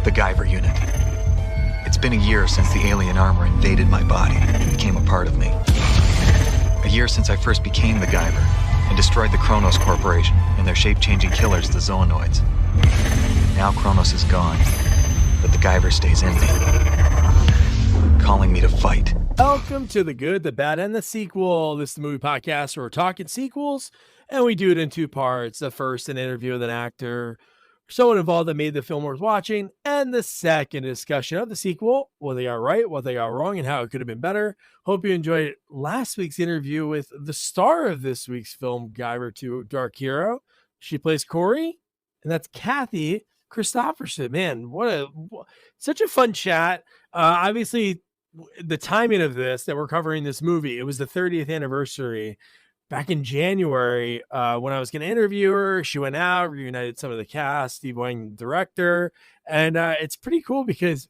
The Guyver unit. It's been a year since the alien armor invaded my body and became a part of me. A year since I first became the Guyver and destroyed the Kronos Corporation and their shape-changing killers, the Zoonoids. Now Kronos is gone, but the Guyver stays in me, calling me to fight. Welcome to The Good, the Bad, and the Sequel. This is the movie podcast where we're talking sequels, and we do it in two parts. The first, an interview with an actor, someone involved that made the film worth watching, and the second, a discussion of the sequel, what they got right, what they got wrong, and how it could have been better. Hope you enjoyed last week's interview with the star of this week's film, Guyver 2 Dark Hero. She plays Corey, and that's Kathy Christopherson. Man, such a fun chat. Obviously, the timing of this, that we're covering this movie, it was the 30th anniversary back in January when I was going to interview her. She went out, reunited some of the cast, Steve Wang, the director. And it's pretty cool because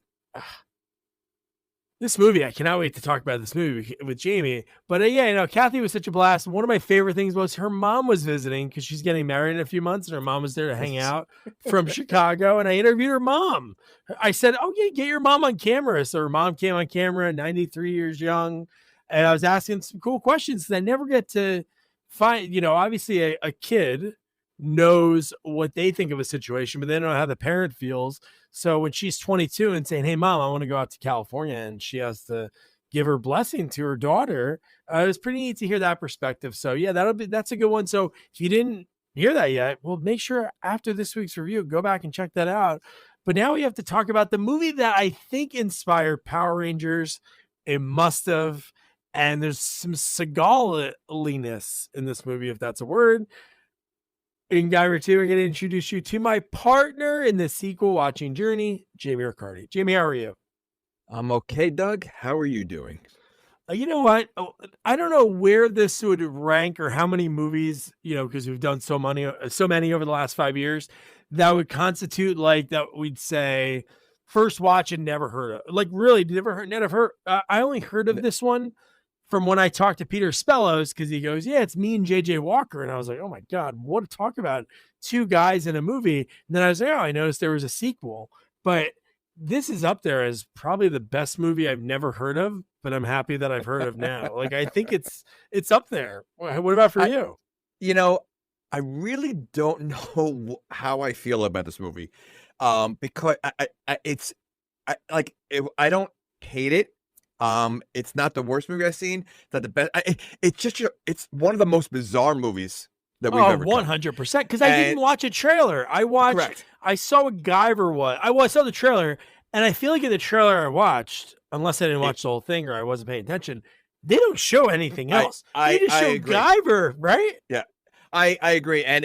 this movie, I cannot wait to talk about this movie with Jamie. But yeah, Kathy was such a blast. One of my favorite things was her mom was visiting because she's getting married in a few months, and her mom was there to hang out from Chicago. And I interviewed her mom. I said, "Oh yeah, get your mom on camera." So her mom came on camera, 93 years young, and I was asking some cool questions that I never get to find. Obviously a kid knows what they think of a situation, but they don't know how the parent feels. So when she's 22 and saying, "Hey mom, I want to go out to California," and she has to give her blessing to her daughter, it was pretty neat to hear that perspective. So yeah, that's a good one. So if you didn't hear that yet, well, make sure after this week's review, go back and check that out. But now we have to talk about the movie that I think inspired Power Rangers. It must have. And there's some Seagal-liness in this movie, if that's a word. In Guyver 2, we're going to introduce you to my partner in the sequel watching journey, Jamie Riccardi. Jamie, how are you? I'm okay, Doug. How are you doing? You know what? I don't know where this would rank or how many movies, because we've done so many over the last 5 years that would constitute like that we'd say first watch and never heard of. Like really, never heard. I only heard of this one from when I talked to Peter Spellos, because he goes, "Yeah, it's me and JJ Walker." And I was like, oh my God, what to talk about? Two guys in a movie. And then I was like, oh, I noticed there was a sequel. But this is up there as probably the best movie I've never heard of, but I'm happy that I've heard of now. Like, I think it's up there. What about for you? I really don't know how I feel about this movie. Because I don't hate it. It's not the worst movie I've seen. It's not the best. It's one of the most bizarre movies that we've ever done. 100%. Because I didn't watch a trailer. I saw what Guyver was. I saw the trailer, and I feel like in the trailer I watched, unless I didn't watch the whole thing or I wasn't paying attention, they don't show anything else. They just show Guyver, right? Yeah, I agree. And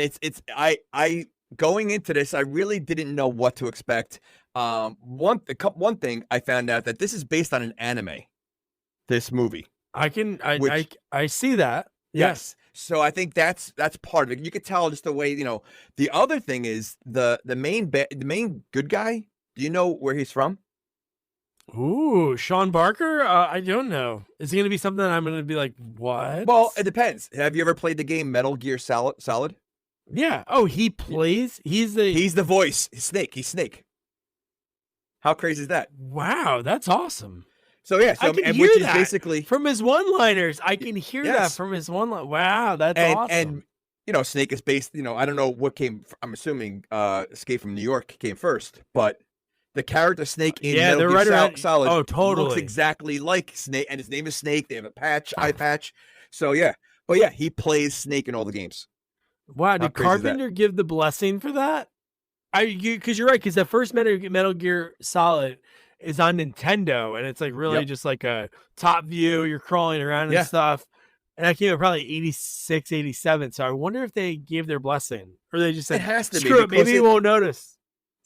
I going into this, I really didn't know what to expect. One thing I found out that this is based on an anime. This movie, I see that. Yes. So I think that's part of it. You could tell just the way, the other thing is the main good guy. Do you know where he's from? Ooh, Sean Barker? I don't know. Is it going to be something I'm going to be like, what? Well, it depends. Have you ever played the game Metal Gear Solid? Yeah. Oh, he plays? He's the voice. He's Snake. How crazy is that? Wow, that's awesome. So yeah, which is basically from his one-liners. I can hear that from his one-line. Wow, that's awesome. And Snake is based. I don't know what came. I'm assuming Escape from New York came first, but the character Snake in Metal Gear Solid, oh, totally, looks exactly like Snake, and his name is Snake. They have a eye patch. So yeah, but yeah, he plays Snake in all the games. Wow, did Carpenter give the blessing for that? Because you're right. Because the first Metal Gear Solid is on Nintendo, and it's like really just like a top view. You're crawling around and stuff. And that came out probably 86, 87. So I wonder if they gave their blessing, or they just said, "It has to screw it, maybe he won't notice."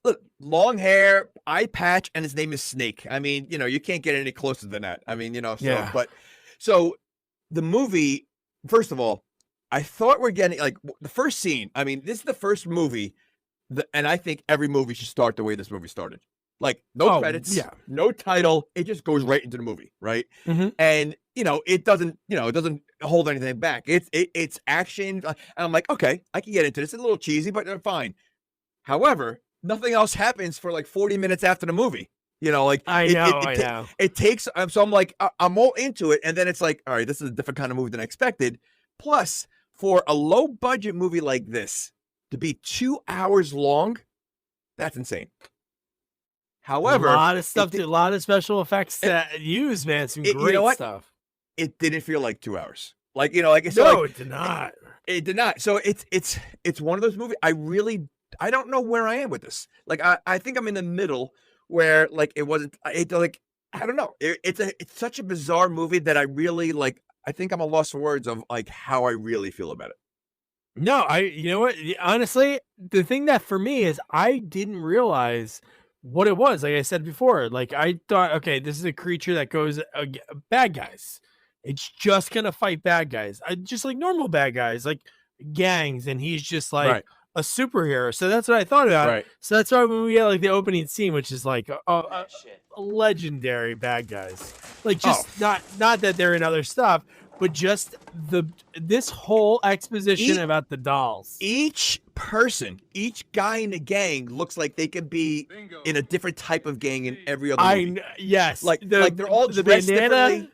Look, long hair, eye patch, and his name is Snake. I mean, you can't get any closer than that. I mean, so the movie. First of all, I thought we're getting like the first scene. I mean, this is the first movie, and I think every movie should start the way this movie started. Like no credits, no title. It just goes right into the movie, right? Mm-hmm. And it doesn't hold anything back. It's action, and I'm like, okay, I can get into this. It's a little cheesy, but fine. However, nothing else happens for like 40 minutes after the movie. You know, like I know. It takes. So I'm like, I'm all into it, and then it's like, all right, this is a different kind of movie than I expected. Plus, for a low budget movie like this to be 2 hours long, that's insane. However, a lot of stuff, a lot of special effects that use, man. Some great stuff. It didn't feel like 2 hours. Like, you know, like no, like, it did not. It did not. So it's one of those movies. I don't know where I am with this. Like, I think I'm in the middle where like it wasn't. I don't know. It's such a bizarre movie that I really like. I think I'm a loss for words of like how I really feel about it. No, you know what? Honestly, the thing that for me is I didn't realize what it was. Like I said before, like I thought, okay, this is a creature that goes bad guys. It's just gonna fight bad guys. Just like normal bad guys, like gangs, and he's just like a superhero. So that's what I thought about. Right. So that's why when we get like the opening scene, which is like a legendary bad guys, like just not that they're in other stuff, but just this whole exposition about the dolls. Each person, each guy in the gang looks like they could be in a different type of gang in every other movie. Yes, like they're all the dressed bandana.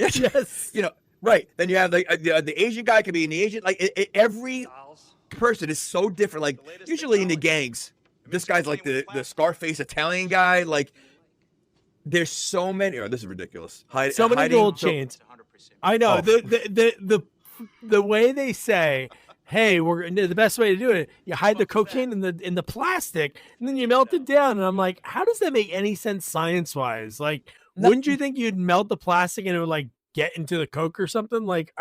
differently. Yes, you know, right. Then you have the Asian guy could be in the Asian. Like every person is so different. Like usually in the gangs, this guy's like the Scarface Italian guy. Like there's so many. Oh, this is ridiculous. So many gold chains. I know the way they say, hey, the best way to do it, you hide the cocaine in the plastic and then you melt it down. And I'm like, how does that make any sense science wise? Like, wouldn't you think you'd melt the plastic and it would like get into the coke or something? Like,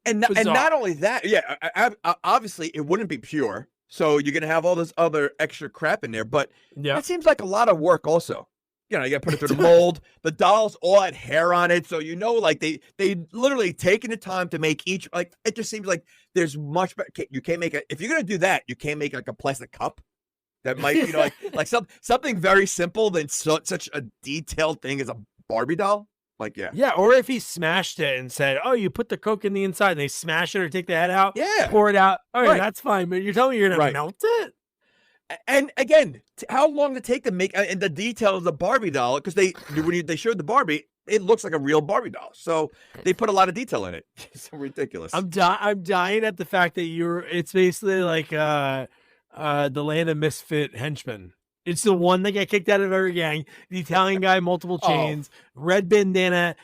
and not only that, obviously it wouldn't be pure. So you're gonna have all this other extra crap in there, but that seems like a lot of work also. You know, you gotta put it through the mold. The dolls all had hair on it, so you know, like they literally taken the time to make each. Like it just seems like there's much better. You can't make if you're gonna do that, you can't make like a plastic cup. That might, you know, like something very simple than such a detailed thing as a Barbie doll. Like, yeah. Or if he smashed it and said, "Oh, you put the coke in the inside," and they smash it or take the head out, pour it out. All right, that's fine. But you're telling me you're gonna melt it? And again, how long did it take to make and the detail of the Barbie doll? Because when they showed the Barbie, it looks like a real Barbie doll. So they put a lot of detail in it. It's so ridiculous. I'm dying at the fact that it's basically like the land of misfit henchmen. It's the one that got kicked out of every gang. The Italian guy, multiple chains, red bandana,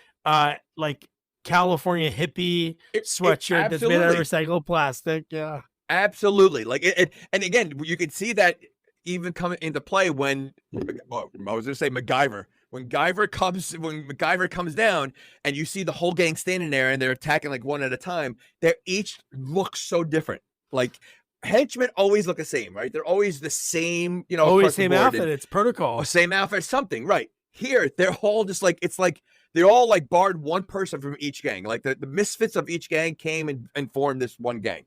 like California hippie sweatshirt that's made out of recycled plastic. Yeah. Absolutely. Like it, and again, you can see that even coming into play when I was going to say MacGyver. When MacGyver comes down and you see the whole gang standing there and they're attacking like one at a time, they each look so different. Like henchmen always look the same, right? They're always the same, you know, always same outfit. It's protocol. Same outfit, something, right? Here, they're all just like it's like they're all like barred one person from each gang. Like the misfits of each gang came and formed this one gang.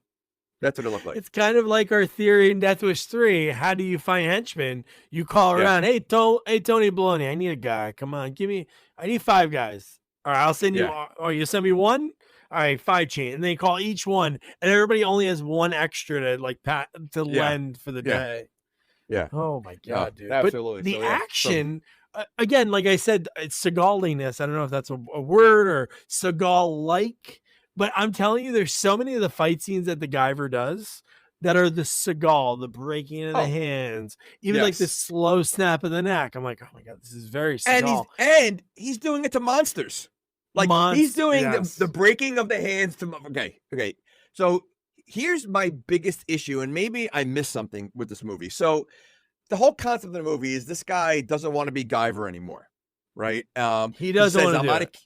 That's what it looked like. It's kind of like our theory in Death Wish 3. How do you find henchmen? You call around, hey, Tony Baloney, I need a guy. Come on, I need 5 guys. All right, I'll send you. Oh, you send me 1? All right, 5 chain. And they call each one, and everybody only has 1 extra to like lend for the day. Yeah. Oh my God, dude. Absolutely. But the action, again, like I said, it's Seagaliness. I don't know if that's a word or Seagal-like. But I'm telling you, there's so many of the fight scenes that the Guyver does that are the Seagal, the breaking of the hands, even like the slow snap of the neck. I'm like, oh my God, this is very Seagal. And he's doing it to monsters. Like he's doing the breaking of the hands to okay. So here's my biggest issue, and maybe I missed something with this movie. So the whole concept of the movie is this guy doesn't want to be Guyver anymore, right? He doesn't want to do it.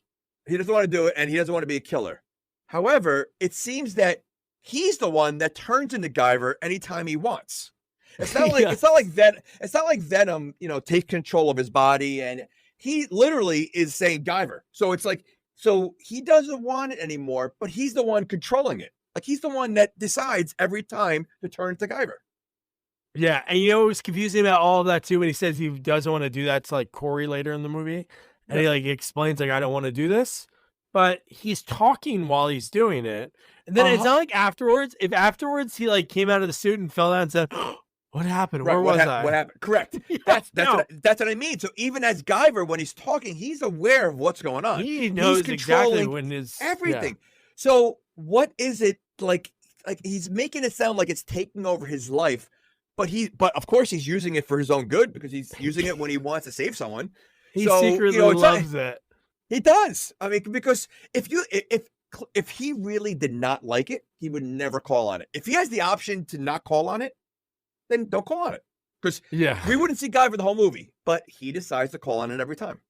He doesn't want to do it, and he doesn't want to be a killer. However, it seems that he's the one that turns into Guyver anytime he wants. It's not like it's not like Venom, you know, takes control of his body, and he literally is saying Guyver. So it's like, so he doesn't want it anymore, but he's the one controlling it. Like he's the one that decides every time to turn to Guyver. Yeah, and you know what was confusing about all of that too when he says he doesn't want to do that to like Corey later in the movie, and he like explains like I don't want to do this. But he's talking while he's doing it. And then it's not like afterwards. If afterwards he like came out of the suit and fell down and said, What happened? Right, Where was I? What happened? Correct. Yeah, That's what I mean. So even as Guyver, when he's talking, he's aware of what's going on. He He's knows exactly controlling when his everything. So what is it like? Like he's making it sound like it's taking over his life, but of course he's using it for his own good because he's using it when he wants to save someone. He So, secretly loves it. He does. I mean, because if he really did not like it, he would never call on it. If he has the option to not call on it, then don't call on it. Because we wouldn't see Guy for the whole movie, but he decides to call on it every time.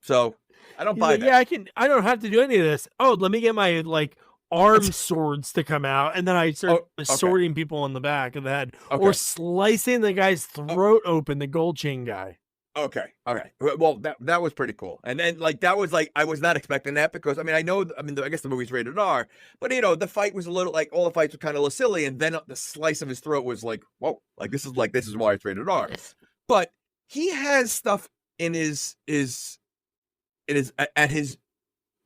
So I don't buy that. Yeah, I don't have to do any of this. Oh, let me get my like arm swords to come out, and then I start sorting people in the back of the head, or slicing the guy's throat open, the gold chain guy. Okay. All right. Well, that was pretty cool. And then that was I was not expecting that because I guess the movie's rated R, but the fight was a little like all the fights were kind of a little silly. And then the slice of his throat was like, whoa, this is why it's rated R. But he has stuff at his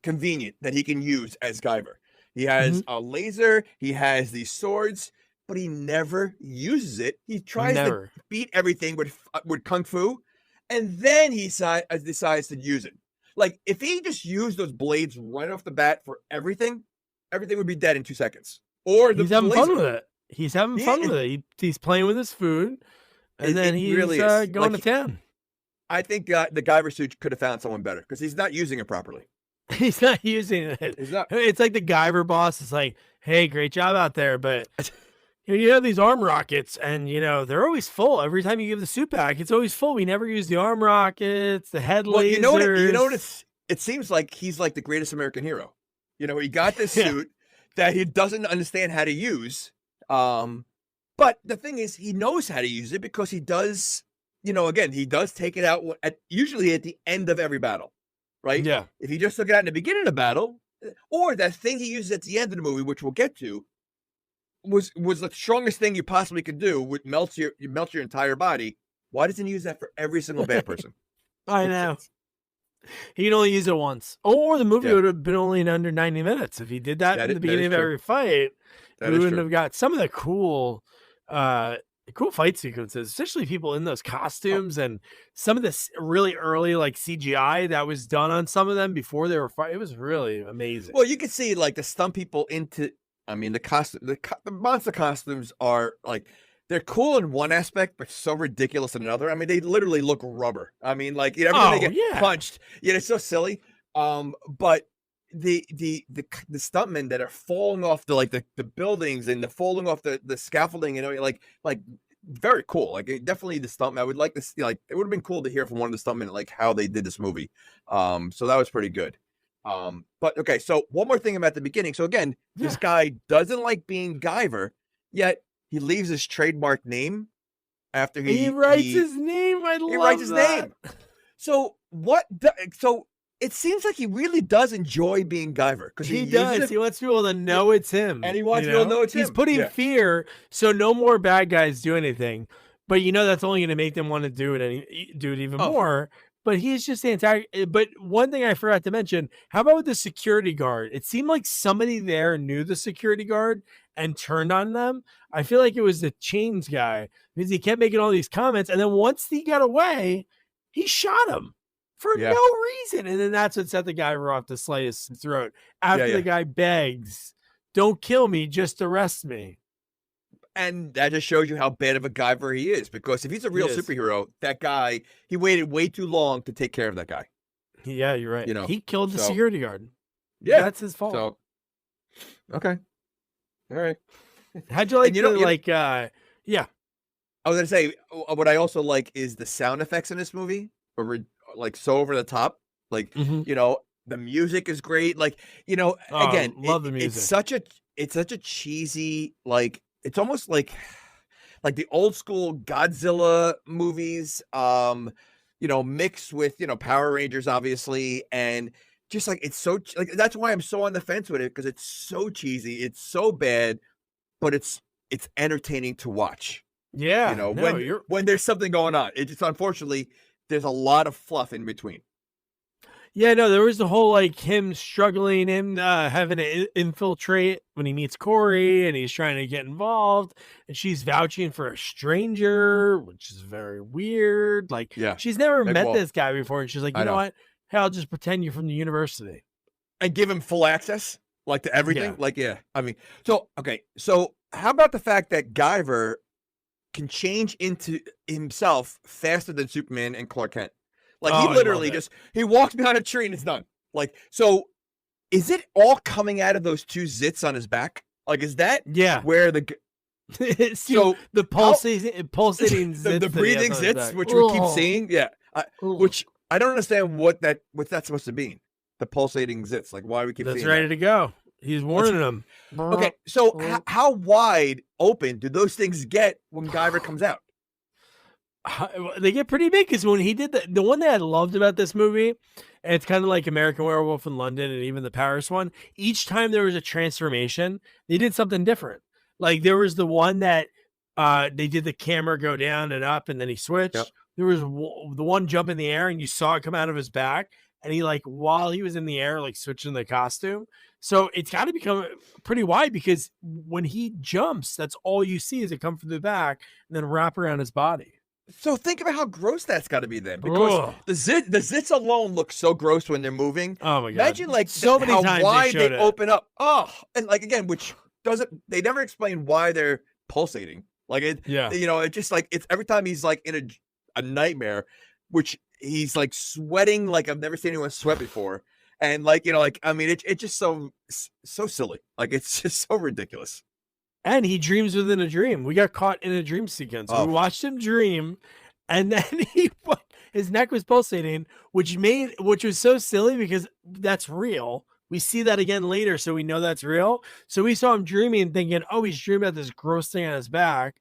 convenient that he can use as Guyver. He has a laser. He has these swords, but he never uses it. He tries to beat everything with kung fu. And then he decides to use it. Like, if he just used those blades right off the bat for everything would be dead in 2 seconds. Or he's having fun with it. He's having fun with it. He's playing with his food, and then he's really going to town. I think the Guyver suit could have found someone better because he's not using it properly. He's not using it. It's like the Guyver boss is like, hey, great job out there, but... You have these arm rockets, and they're always full. Every time you give the suit back, it's always full. We never use the arm rockets, the head lasers. It seems like he's like the greatest American hero. He got this suit that he doesn't understand how to use. But the thing is, he knows how to use it because he does. Again, he does take it out usually at the end of every battle, right? Yeah. If he just took it out in the beginning of the battle, or that thing he uses at the end of the movie, which we'll get to. Was the strongest thing you possibly could do. Would melt your entire body. Why doesn't he use that for every single bad person? I know. He can only use it once. Or the movie would have been only in under 90 minutes if he did that in the beginning of every fight. We wouldn't have got some of the cool fight sequences, especially people in those costumes and some of this really early like CGI that was done on some of them before they were fighting. It was really amazing. Well, you could see like the stunt people into. I mean, the monster costumes are like they're cool in one aspect, but so ridiculous in another. I mean, they literally look rubber. I mean, like every time they get punched, it's so silly. But the stuntmen that are falling off the buildings and the falling off the scaffolding, like very cool. Like definitely the stuntman. I would like to see it would have been cool to hear from one of the stuntmen like how they did this movie. So that was pretty good. But okay, so one more thing about the beginning. So again, this guy doesn't like being Guyver, yet he leaves his trademark name after he writes his name. He writes his name. So so it seems like he really does enjoy being Guyver because he does. He wants people to know it's him, and he wants people to know it's him. He's putting fear, so no more bad guys do anything. But that's only going to make them want to do it even more. But he's just the entire. But one thing I forgot to mention: how about with the security guard? It seemed like somebody there knew the security guard and turned on them. I feel like it was the chains guy because he kept making all these comments, and then once he got away, he shot him for no reason, and then that's what set the guy off to slit his throat. After the guy begs, "Don't kill me, just arrest me." And that just shows you how bad of a Guyver he is. Because if he's a real superhero, that guy, he waited way too long to take care of that guy. Yeah, you're right. He killed the security guard. Yeah, that's his fault. So, okay, all right. How'd you like yeah. I was gonna say what I also like is the sound effects in this movie are like so over the top. Like the music is great. Like again, love the music. It's such a cheesy like. It's almost like the old school Godzilla movies, mixed with, Power Rangers, obviously. And just like, it's so like, that's why I'm so on the fence with it. Cause it's so cheesy. It's so bad, but it's entertaining to watch. Yeah. When there's something going on, it just, unfortunately, there's a lot of fluff in between. Yeah, no, there was the whole like him struggling, him having to infiltrate when he meets Corey and he's trying to get involved, and she's vouching for a stranger, which is very weird. Like, she's never met this guy before, and she's like, you know what? Hey, I'll just pretend you're from the university and give him full access, like to everything. Like, I mean, so okay, so how about the fact that Guyver can change into himself faster than Superman and Clark Kent? Like he literally he walks behind a tree and it's done. Like, so is it all coming out of those two zits on his back? Like, is that where the so the pulsating zits, the breathing zits, which we keep seeing, which I don't understand what that's supposed to mean. The pulsating zits, like why we keep seeing ready to go. He's warning them. Okay, so how wide open do those things get when Guyver comes out? They get pretty big because when he did the one that I loved about this movie, and it's kind of like American Werewolf in London and even the Paris one, each time there was a transformation, they did something different. Like there was the one that they did the camera go down and up and then he switched. Yep. There was the one jump in the air and you saw it come out of his back and he like while he was in the air like switching the costume. So it's got to become pretty wide because when he jumps, that's all you see is it come from the back and then wrap around his body. So think about how gross that's got to be then, because the zits alone look so gross when they're moving. Oh my god! Imagine like so many times wide they open up. Oh, and like again, which doesn't they never explain why they're pulsating. Like it, you know, it just like it's every time he's like in a nightmare, which he's like sweating like I've never seen anyone sweat before, and like you know, like I mean, it's just so silly. Like it's just so ridiculous. And he dreams within a dream. We got caught in a dream sequence. We watched him dream, and then his neck was pulsating, which was so silly because that's real. We see that again later, so we know that's real. So we saw him dreaming and thinking, oh, he's dreaming about this gross thing on his back,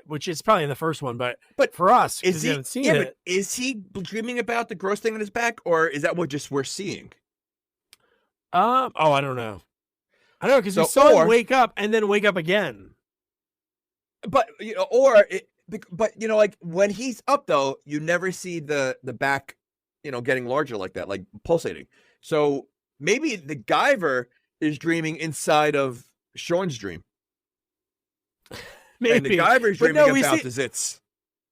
which is probably in the first one. But for us, because we haven't seen it. But is he dreaming about the gross thing on his back, or is that what just we're seeing? I don't know. I don't know because we saw him wake up and then wake up again. But you know, but you know, like when he's up though, you never see the back, you know, getting larger like that, like pulsating. So maybe the Guyver is dreaming inside of Sean's dream. Maybe. And the Guyver's dreaming about the zits.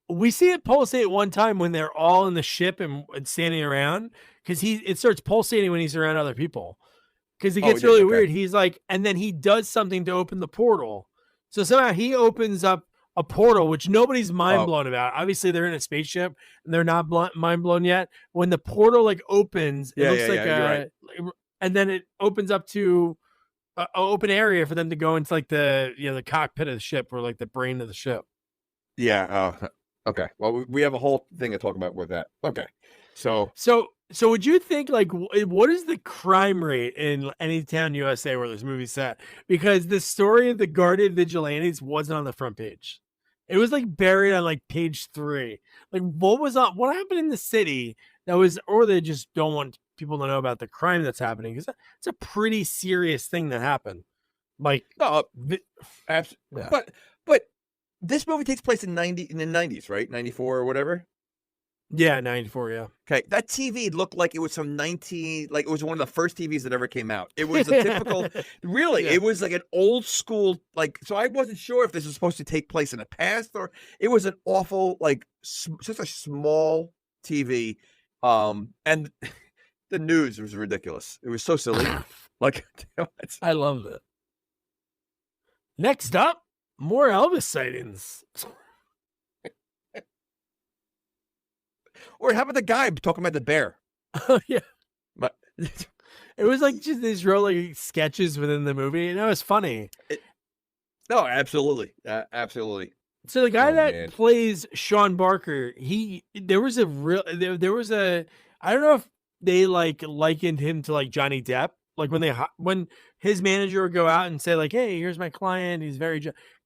We see it pulsate one time when they're all in the ship and standing around because it starts pulsating when he's around other people. Because it gets really weird. He's like, and then he does something to open the portal. So somehow he opens up a portal, which nobody's mind blown about. Obviously, they're in a spaceship and they're not mind blown yet. When the portal like opens, it looks like and then it opens up to an open area for them to go into like the cockpit of the ship or like the brain of the ship. Yeah. Okay. Well, we have a whole thing to talk about with that. Okay. So would you think like what is the crime rate in any town USA where this movie's set? Because the story of the guarded vigilantes wasn't on the front page. It was like buried on like page 3. Like what happened in the city that was, or they just don't want people to know about the crime that's happening because it's a pretty serious thing that happened. Like absolutely. But this movie takes place in the 90s, right? 94 or whatever. Yeah, 94, yeah. Okay, that TV looked like it was from like it was one of the first TVs that ever came out. It was a typical, really, it was like an old school, like, so I wasn't sure if this was supposed to take place in the past or it was an awful, like, such a small TV. And the news was ridiculous. It was so silly. Like, I loved it. Next up, more Elvis sightings. Or how about the guy talking about the bear? Oh yeah, but it was like just these real like sketches within the movie, and it was funny. No, absolutely, absolutely. So the guy that plays Sean Barker, there was a I don't know if they like likened him to like Johnny Depp, like when his manager would go out and say like, "Hey, here's my client. He's very,"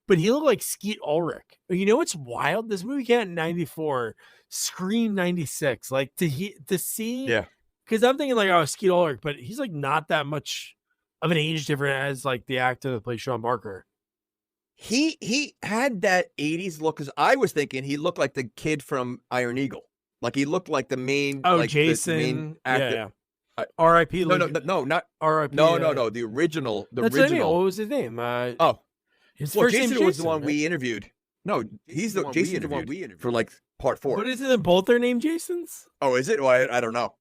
but he looked like Skeet Ulrich. You know what's wild? This movie came out in 94. Scream 96, like to see, because I'm thinking like, oh, Skeet Ulrich, but he's like not that much of an age different as like the actor that plays Sean Barker. He had that 80s look because I was thinking he looked like the kid from Iron Eagle. Like he looked like the main. Oh, like, Jason. The main actor. Yeah. R.I.P. No, not R.I.P. No. The original. That's what I mean. What was his name? His first Jason name was the one right? we interviewed. No, he's the Jason's the one we interviewed for like part 4. But isn't it both their name Jasons? Oh, is it? Well, I don't know.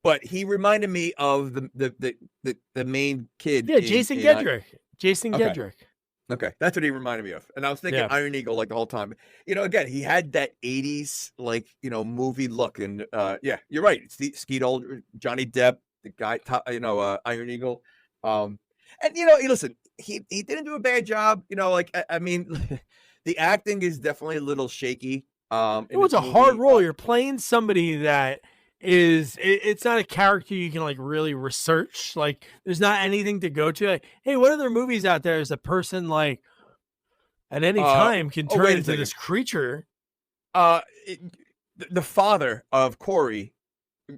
But he reminded me of the main kid. Yeah, Jason Gedrick. Jason Gedrick. Okay, that's what he reminded me of. And I was thinking Iron Eagle like the whole time. Again, he had that 80s movie look. And yeah, you're right. Skeet Ulrich, Johnny Depp, the guy, Iron Eagle. And listen, he didn't do a bad job. I mean, the acting is definitely a little shaky. It was a hard role. You're playing somebody that it's not a character you can like really research. Like there's not anything to go to. Like, hey, what other movies out there is a person like at any time can turn into this creature? The father of Corey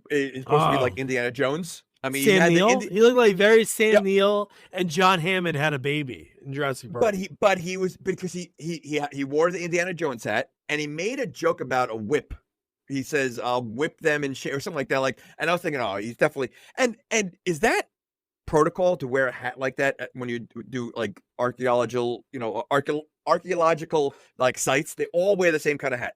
is supposed to be like Indiana Jones. I mean, Sam Neill. He looked like very Sam Neill, and John Hammond had a baby in Jurassic Park. But he was because he wore the Indiana Jones hat, and he made a joke about a whip. He says, "I'll whip them and or something like that." Like, and I was thinking, oh, he's definitely and is that protocol to wear a hat like that when you do like archaeological like sites? They all wear the same kind of hat.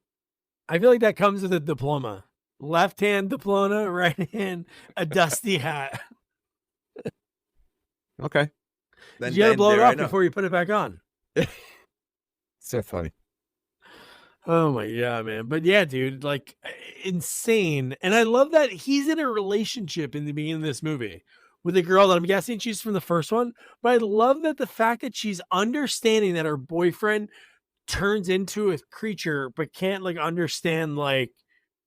I feel like that comes with a diploma. Left hand diploma, right hand a dusty hat. Okay. Then you gotta blow it off before you put it back on. So funny. Oh my god, man. But yeah, dude, like insane. And I love that he's in a relationship in the beginning of this movie with a girl that I'm guessing she's from the first one. But I love that the fact that she's understanding that her boyfriend turns into a creature, but can't like understand like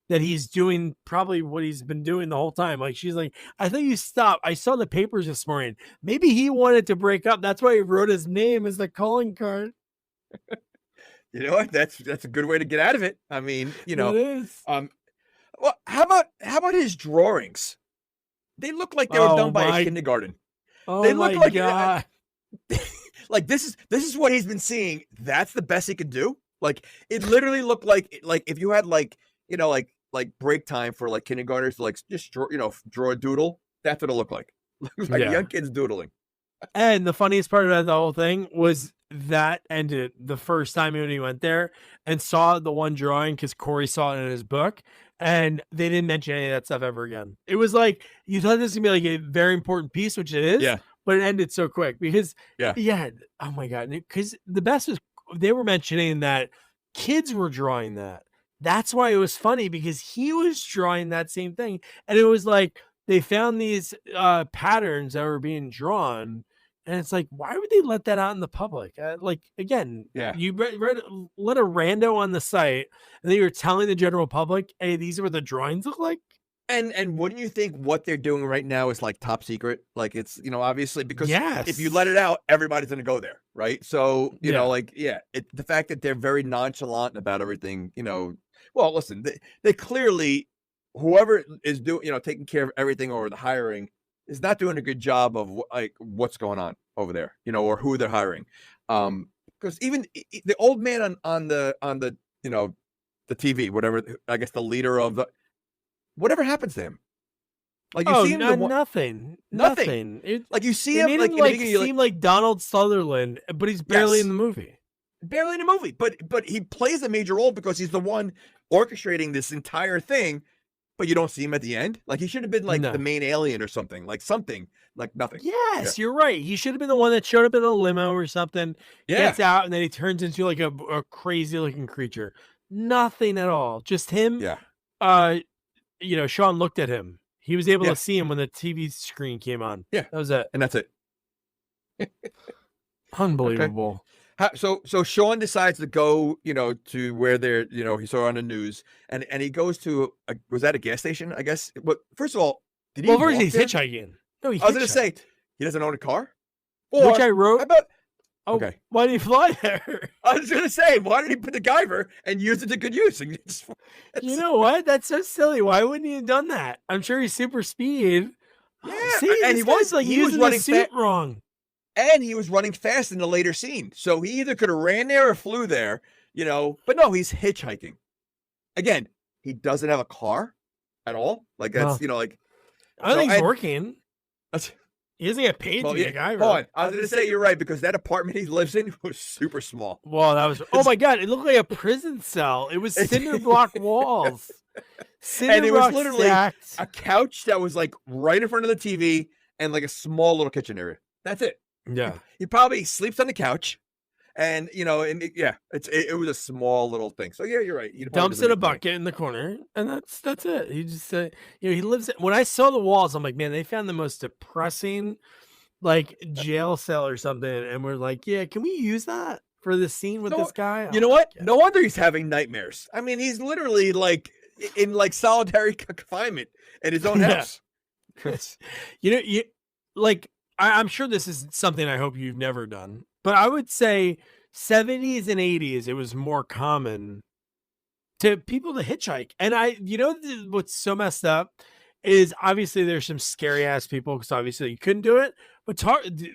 that he's doing probably what he's been doing the whole time. Like she's like, I think you stopped. I saw the papers this morning. Maybe he wanted to break up. That's why he wrote his name as the calling card. You know what? That's a good way to get out of it. I mean, It is. Well, how about his drawings? They look like they were done by a kindergarten. Oh, they look like God. Like this is what he's been seeing. That's the best he could do. Like it literally looked like if you had like break time for like kindergartners to like just draw a doodle. That's what it looked like. Like young kids doodling. And the funniest part about the whole thing was that ended the first time when he went there and saw the one drawing because Corey saw it in his book, and they didn't mention any of that stuff ever again. It was like you thought this was gonna be like a very important piece, which it is. Yeah. But it ended so quick because oh my god, because the best was they were mentioning that kids were drawing that. That's why it was funny because he was drawing that same thing, and it was like they found these patterns that were being drawn. And it's like, why would they let that out in the public? Like, again, you let a rando on the site, and then you're telling the general public, hey, these are what the drawings look like? And wouldn't you think what they're doing right now is like top secret? Like it's, obviously because if you let it out, everybody's going to go there, right? So, the fact that they're very nonchalant about everything, well, listen, they clearly, whoever is doing, taking care of everything or the hiring, is not doing a good job of like what's going on over there, or who they're hiring. Because even the old man on the the TV, whatever, I guess the leader of the whatever happens to him. Like you see him nothing. Like you see him like seem like Donald Sutherland, but he's barely in the movie. Barely in the movie, but he plays a major role because he's the one orchestrating this entire thing. But you don't see him at the end. Like he should have been like the main alien or something like nothing. Yes, you're right. He should have been the one that showed up in a limo or something. Gets out and then he turns into like a crazy looking creature. Nothing at all. Just him. Yeah. Sean looked at him. He was able to see him when the TV screen came on. Yeah, that was it. And that's it. Unbelievable. Okay. So Sean decides to go, to where they're, he saw on the news, and he goes to was that a gas station? I guess. But first of all, did he? Well, first he's hitchhiking. No, I was going to say he doesn't own a car. Which I wrote. How about? Oh, okay. Why did he fly there? I was going to say, why did he put the Guyver and use it to good use? You know what? That's so silly. Why wouldn't he have done that? I'm sure he's super speed. Yeah, see, and he was running the suit wrong. And he was running fast in the later scene. So he either could have ran there or flew there, but no, he's hitchhiking. Again, he doesn't have a car at all. Like that's like I think he's working. That's, he doesn't get paid to be a guy. Hold on. I was gonna say you're right because that apartment he lives in was super small. Well, that was oh my god, it looked like a prison cell. It was cinder block walls. And it was literally a couch that was like right in front of the TV and like a small little kitchen area. That's it. Yeah. He probably sleeps on the couch. And it was a small little thing. So yeah, you're right. He dumps in a bucket in the corner, and that's it. He just he lives. When I saw the walls, I'm like, man, they found the most depressing, like jail cell or something, and we're like, yeah, can we use that for the scene with this guy? You know what? No wonder he's having nightmares. I mean, he's literally like in like solitary confinement in his own house. I'm sure this is something I hope you've never done. But I would say 70s and 80s, it was more common to people to hitchhike. And what's so messed up is obviously there's some scary ass people because obviously you couldn't do it. But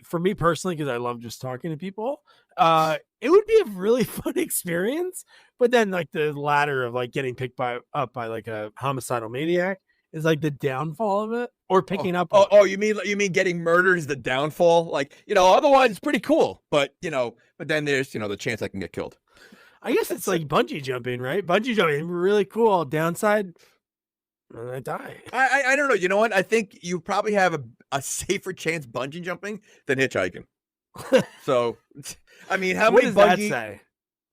for me personally, because I love just talking to people, it would be a really fun experience. But then like the ladder of like getting picked up by like a homicidal maniac is like the downfall of it, or picking up. You mean getting murdered is the downfall? Like, otherwise it's pretty cool, but then there's, the chance I can get killed. I guess it's like bungee jumping, right? Bungee jumping, really cool. Downside, I die. I don't know. You know what? I think you probably have a safer chance bungee jumping than hitchhiking. So, I mean, how many bungee? That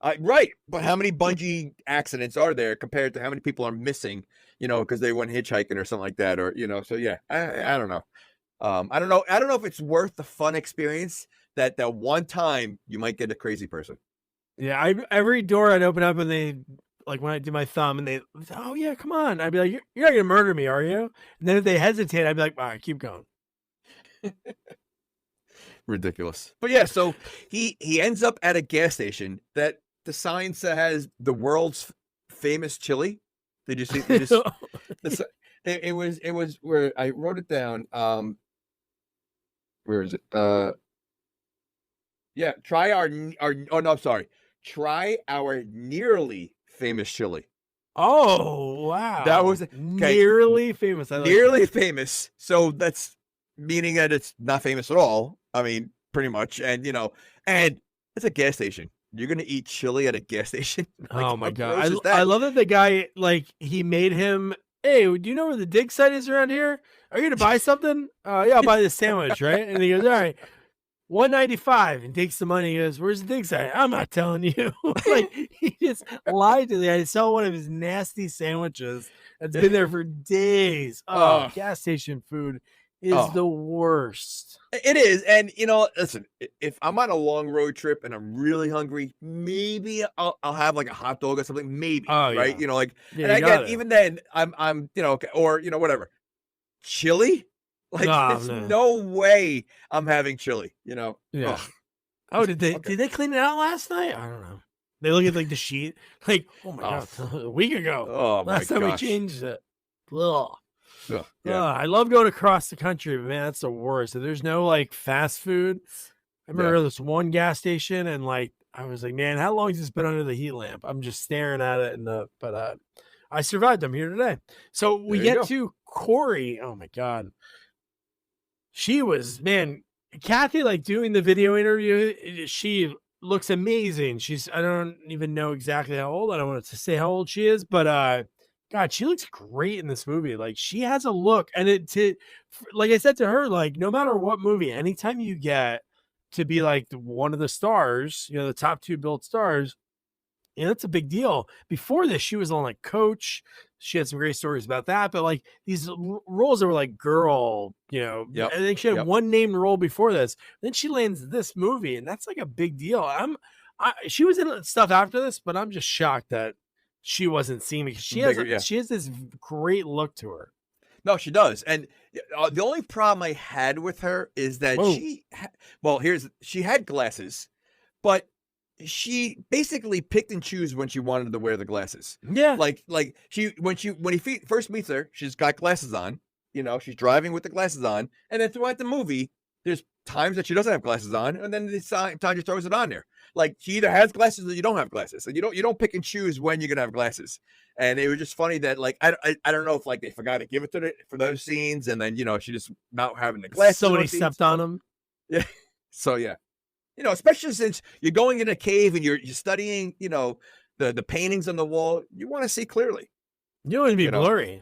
say? Right, but how many bungee accidents are there compared to how many people are missing? Because they went hitchhiking or something like that, or So yeah, I don't know. I don't know. I don't know if it's worth the fun experience that one time you might get a crazy person. Yeah, every door I'd open up and they like when I do my thumb and they, oh yeah, come on. I'd be like, you're not gonna murder me, are you? And then if they hesitate, I'd be like, all right, keep going. Ridiculous. But yeah, so he ends up at a gas station that the sign says the world's famous chili. Did you see? It was where I wrote it down. Where is it? Yeah, try our nearly famous chili. Oh wow, that was nearly famous. Nearly famous. So that's meaning that it's not famous at all. I mean, pretty much, and and it's a gas station. You're gonna eat chili at a gas station? Like, oh my god! I love that the guy he made him. Hey, do you know where the dig site is around here? Are you gonna buy something? Yeah, I'll buy this sandwich, right? And he goes, all right, $1.95, and takes the money. He goes, where's the dig site? I'm not telling you. He just lied to me. I saw one of his nasty sandwiches that's been there for days. Oh, gas station food is the worst. It is. And, listen, if I'm on a long road trip and I'm really hungry, maybe I'll have like a hot dog or something. Maybe. Right. Yeah. And again, even then I'm, or, whatever. Chili? There's no way I'm having chili, Yeah. Oh, did they clean it out last night? I don't know. They look at the sheet. Oh my God, a week ago. Oh my last time we changed it. Ugh. Yeah. I love going across the country, but man, that's the worst. There's no fast food. I remember this one gas station, and I was like, man, how long has this been under the heat lamp? I'm just staring at it, but I survived. I'm here today. So we get to Corey. Oh my God, she was Kathy doing the video interview. She looks amazing. I don't even know exactly how old. I don't want to say how old she is, but God, she looks great in this movie. She has a look, and like I said to her, no matter what movie, anytime you get to be one of the stars, the top 2 billed stars, that's a big deal. Before this, she was on Coach. She had some great stories about that, but these roles that were girl, I think she had one named role before this. Then she lands this movie, and that's a big deal. She was in stuff after this, but I'm just shocked that she wasn't seen because she has this great look to her. No, she does. And the only problem I had with her is that she had glasses, but she basically picked and chose when she wanted to wear the glasses. Yeah. When he first meets her, she's got glasses on, she's driving with the glasses on. And then throughout the movie, there's times that she doesn't have glasses on, and then the time she throws it on there. Like she either has glasses or you don't have glasses. So you don't pick and choose when you're gonna have glasses. And it was just funny that like I don't know if like they forgot to give it to her for those scenes, and then she just not having the glasses. Somebody stepped on them. Yeah. So yeah, especially since you're going in a cave and you're studying, the paintings on the wall, you want to see clearly. You don't want to be blurry.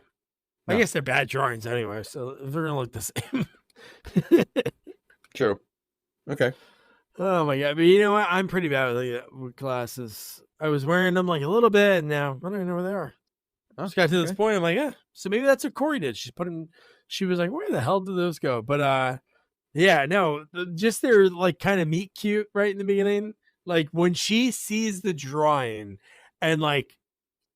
No. I guess they're bad drawings anyway, so they're gonna look the same. True. Okay. Oh my god! But you know what? I'm pretty bad with glasses. I was wearing them like a little bit, and now I don't even know where they are. I just got to this point. I'm like, yeah. So maybe that's what Corey did. She was like, where the hell did those go? But yeah, no, just they're like kind of meet cute right in the beginning. Like when she sees the drawing and like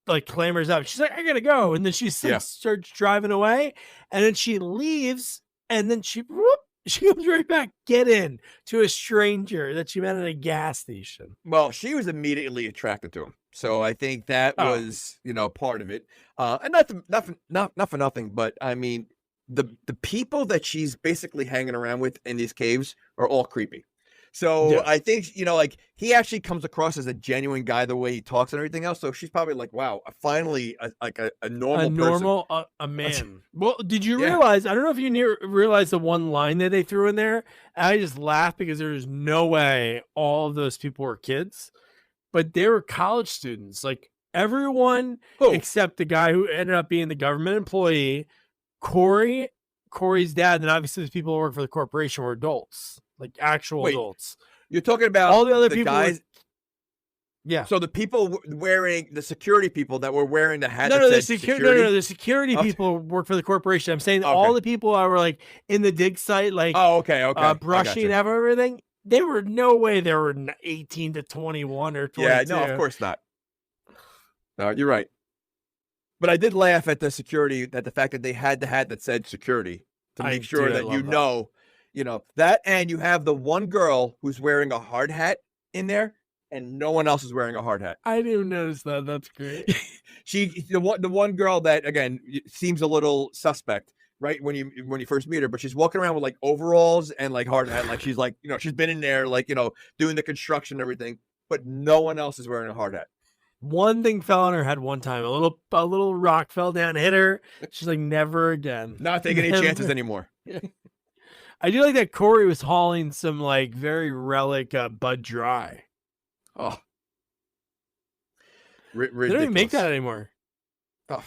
clambers up, she's like, I gotta go, and then she starts driving away, and then she leaves, and then she comes right back, get in to a stranger that she met at a gas station. Well, she was immediately attracted to him, so I think that was part of it. And not for nothing, but I mean the people that she's basically hanging around with in these caves are all creepy. So I think, like he actually comes across as a genuine guy, the way he talks and everything else. So she's probably like, wow, finally a normal person. A man. Well, did you realize, I don't know if you realize the one line that they threw in there. I just laughed because there's no way all of those people were kids, but they were college students. Like everyone except the guy who ended up being the government employee, Corey's dad, and obviously the people who work for the corporation were adults. Like actual adults. You're talking about all the other people guys. Yeah. So the people wearing the security people that were wearing the hat. No, the security people work for the corporation. I'm saying all the people that were like in the dig site, like brushing and everything. They were no way they were 18 to 21 or 22. Yeah, no, of course not. No, you're right. But I did laugh at the fact that they had the hat that said security to make sure that that, and you have the one girl who's wearing a hard hat in there, and no one else is wearing a hard hat. I didn't notice that. That's great. The one girl that again seems a little suspect, right? When you first meet her, but she's walking around with like overalls and like hard hat, like she's like she's been in there like doing the construction and everything, but no one else is wearing a hard hat. One thing fell on her head one time. A little rock fell down, hit her. She's like, never again. Not taking any chances anymore. I do like that Corey was hauling some like very relic Bud Dry. Oh, they don't even make that anymore. Oh,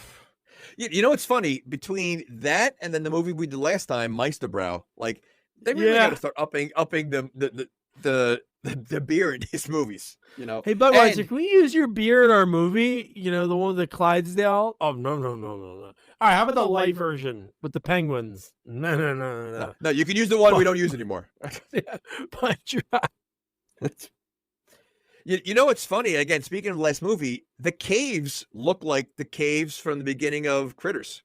it's funny between that and then the movie we did last time, Meisterbrow. Like they really got to start upping the beer in these movies. Hey, Budweiser, can we use your beer in our movie? The one with the Clydesdale. Oh no. All right, how about the light version with the penguins? No. No, you can use the one we don't use anymore. Bud Dry. It's funny. Again, speaking of the last movie, the caves look like the caves from the beginning of Critters.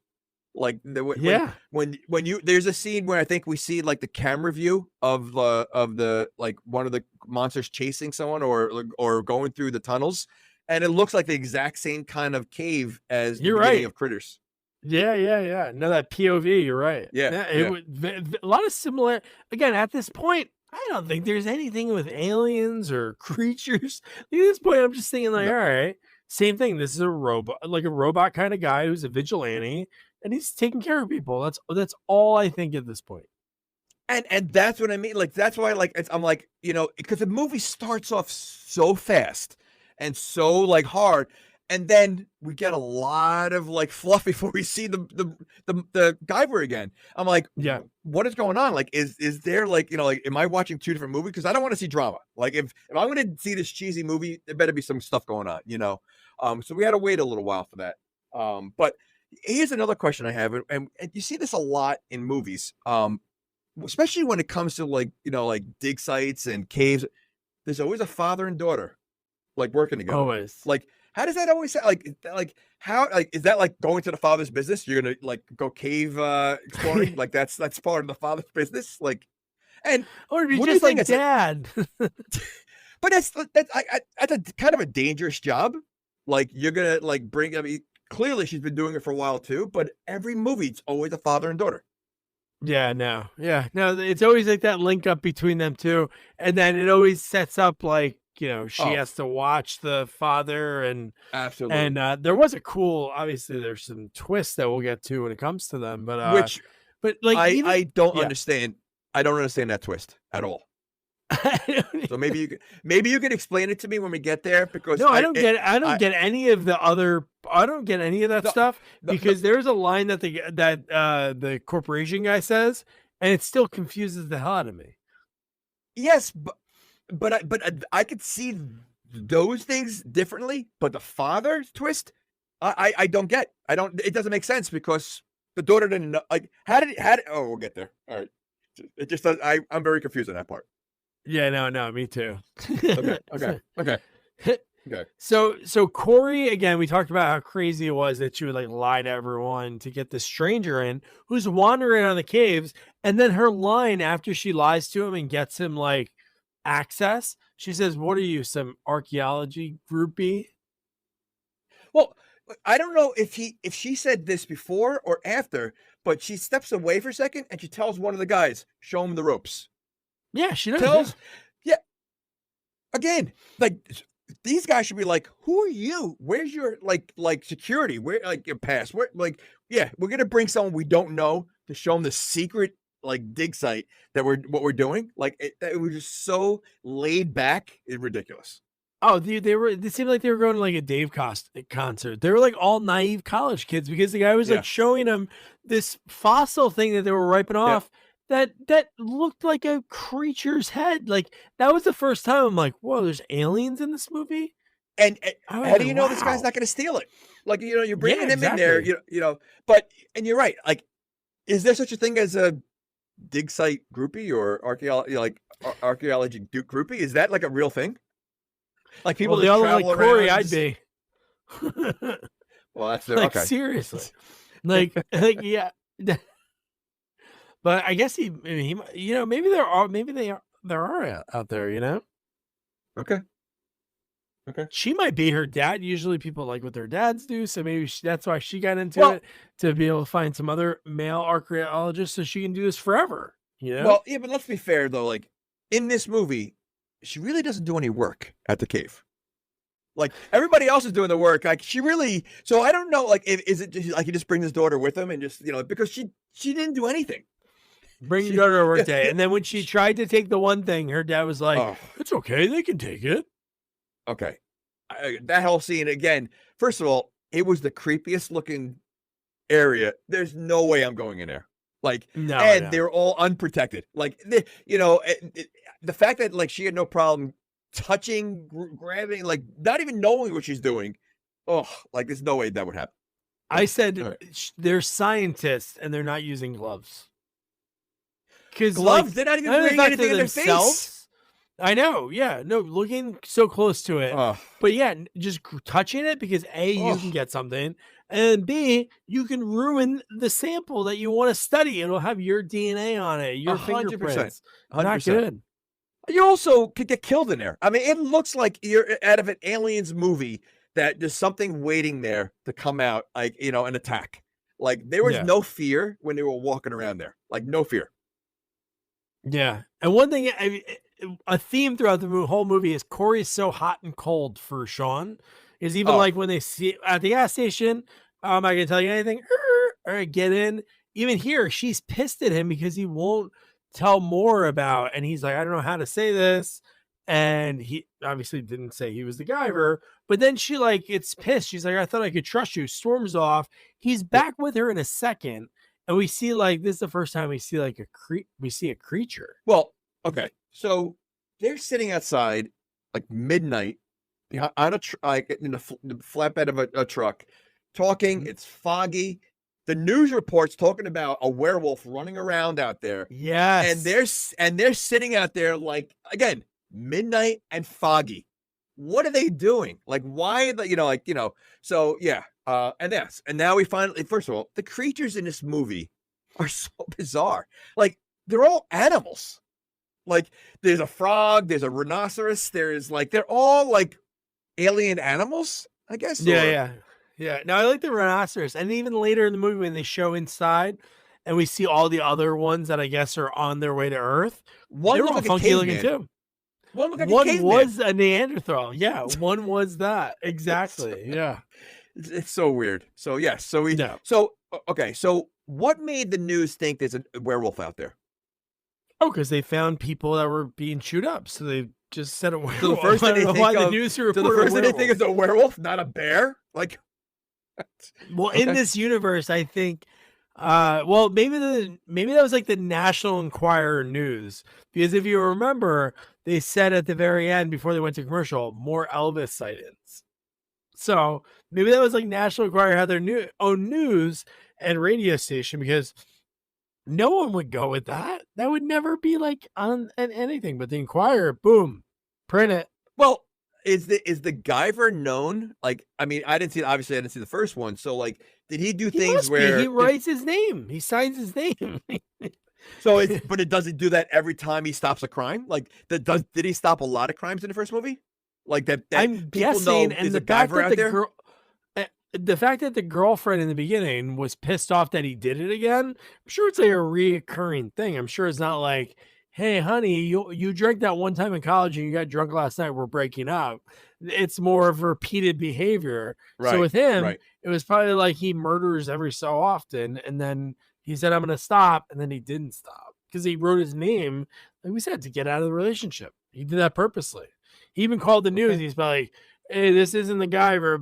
Like when there's a scene where I think we see like the camera view of the like one of the monsters chasing someone or going through the tunnels, and it looks like the exact same kind of cave as the beginning of Critters. Yeah. No, that POV. You're right. Yeah. A lot of similar. Again, at this point, I don't think there's anything with aliens or creatures. At this point, I'm just thinking like, all right, same thing. This is a robot kind of guy who's a vigilante. And he's taking care of people. That's all I think at this point. And that's what I mean. Like that's why I'm like because the movie starts off so fast and so like hard, and then we get a lot of like fluff before we see the Guyver again. I'm like, what is going on? Like is there like am I watching two different movies? Because I don't want to see drama. Like if I'm going to see this cheesy movie, there better be some stuff going on. So we had to wait a little while for that. But here's another question I have, and you see this a lot in movies, especially when it comes to like dig sites and caves. There's always a father and daughter like working together. Always. Like, how does that always sound? Like how is that like going to the father's business? You're gonna like go cave exploring? Like that's part of the father's business. Like, and or be just like dad. But that's a kind of a dangerous job. Like you're gonna like bring. I mean, clearly she's been doing it for a while too. But every movie, it's always a father and daughter. Yeah, no. Yeah. No, it's always like that link up between them two. And then it always sets up like, she Oh, has to watch the father and absolutely. there was a cool obviously there's some twists that we'll get to when it comes to them. Which But like even I don't yeah. understand. I don't understand that twist at all. I don't So maybe you could explain it to me when we get there because No, I don't I get any of the other I don't get any of that the, stuff the because there's a line that the corporation guy says and it still confuses the hell out of me. yes, but I could see those things differently. But the father twist, I don't get. I don't. It doesn't make sense because the daughter didn't know. Like, how did? Oh, we'll get there. All right. It just does. I'm very confused on that part. Yeah, no, me too. Okay. Okay. Okay. So Corey, again, we talked about how crazy it was that she would like lie to everyone to get this stranger in who's wandering on the caves. And then her line after she lies to him and gets him like access, she says, "What are you, some archaeology groupie?" Well, I don't know if she said this before or after, but she steps away for a second and she tells one of the guys, "Show him the ropes." Yeah, she does. Tells, yeah. Again, like these guys should be like, "Who are you? Where's your like security? Where like your pass? Where like yeah, we're gonna bring someone we don't know to show them the secret like dig site that what we're doing. Like it was just so laid back and ridiculous. Oh, dude, they seemed like they were going to like a Dave Cost concert. They were like all naive college kids because the guy was Yeah, like showing them this fossil thing that they were wiping yeah. off that looked like a creature's head. Like that was the first time I'm like, whoa, there's aliens in this movie. And I was how do like, you know this guy's wow. not gonna steal it? Like you're Yeah, bringing him in there, exactly. But and you're right. Like, is there such a thing as a dig site groupie or archaeology groupie? Is that like a real thing? Like Well, people they just all look like travel Corey, around and I'd just be. well, that's their Like okay. seriously. Like yeah. But I guess maybe there are out there, Okay. Okay. She might be her dad. Usually people like what their dads do. So maybe that's why she got into Well, it to be able to find some other male archaeologists so she can do this forever. yeah, but let's be fair though. Like in this movie, she really doesn't do any work at the cave. Like everybody else is doing the work. Like she really. So I don't know. Like, is it just, like he just brings his daughter with him and just because she didn't do anything. Bring your She, daughter to work yeah, day. yeah. And then when she tried to take the one thing, her dad was like, Oh, it's okay. They can take it. okay. That whole scene again. First of all, it was the creepiest looking area. There's no way I'm going in there. Like, No, I and know. they're all unprotected. Like, the fact that like she had no problem touching, grabbing, like not even knowing what she's doing. Oh, like there's no way that would happen. I said All right. they're scientists and they're not using gloves. Because like, Gloves, they're not even not even the bringing fact anything of in their face. themselves. I know. Yeah. No, looking so close to it. Oh, But yeah, just touching it because A, you can oh, get something, and B, you can ruin the sample that you want to study. It'll have your DNA on it, your 100%, fingerprints. Not 100%. good. You also could get killed in there. I mean, it looks like you're out of an aliens movie that there's something waiting there to come out, like, an attack. Like, there was Yeah. no fear when they were walking around there. Like, no fear. Yeah. And one thing, a theme throughout the whole movie is Corey is so hot and cold for Sean. Is even Oh, like when they see at the gas station, am I going to tell you anything? All right, get in. Even here, she's pissed at him because he won't tell more about, and he's like, I don't know how to say this. And he obviously didn't say he was the Guyver, but then she like gets pissed. She's like, I thought I could trust you. Storms off. He's yeah. back with her in a second. And we see like this is the first time we see like we see a creature. Well, okay. So they're sitting outside like midnight on like in the flatbed of a truck talking. Mhm. It's foggy. The news reports talking about a werewolf running around out there. Yes. And they're sitting out there like again, midnight and foggy. What are they doing? Like why so yeah. And now we finally first of all, the creatures in this movie are so bizarre. Like they're all animals. Like there's a frog, there's a rhinoceros, they're all like alien animals, I guess. Yeah. No, I like the rhinoceros. And even later in the movie when they show inside and we see all the other ones that I guess are on their way to Earth. One They were looked all like a funky looking caveman. too. One looked like a One caveman. was a Neanderthal. Yeah, one was that. Exactly. Yeah. It's so weird. So yes, so we No. so okay, so what made the news think there's a werewolf out there? Oh, because they found people that were being chewed up, so they just said a werewolf. So the first thing I don't they know why think the of, news so the reported first thing they think werewolf. is a werewolf, not a bear? Like Well, Okay. in this universe, I think well, maybe that was like the National Enquirer news. Because if you remember, they said at the very end before they went to commercial, more Elvis sightings. So maybe that was like National Enquirer had their own news and radio station, because no one would go with that. That would never be like on anything. But the Enquirer, boom, print it. Well, is the Guyver known? Like, I mean, obviously I didn't see the first one. So like, did he do He things must be. where He writes his name. He signs his name. but it doesn't do that every time he stops a crime? Like did he stop a lot of crimes in the first movie? Like that I'm people guessing, know and is a the fact Guyver that out the there? girl, the fact that the girlfriend in the beginning was pissed off that he did it again, I'm sure it's like a reoccurring thing. I'm sure it's not like, hey, honey, you drank that one time in college and you got drunk last night, we're breaking up. It's more of repeated behavior. So Right, with him, right. it was probably like he murders every so often, and then he said, I'm going to stop, and then he didn't stop because he wrote his name, like we said, to get out of the relationship. He did that purposely. He even called the news. Okay. He's like, hey, this isn't the Guyver,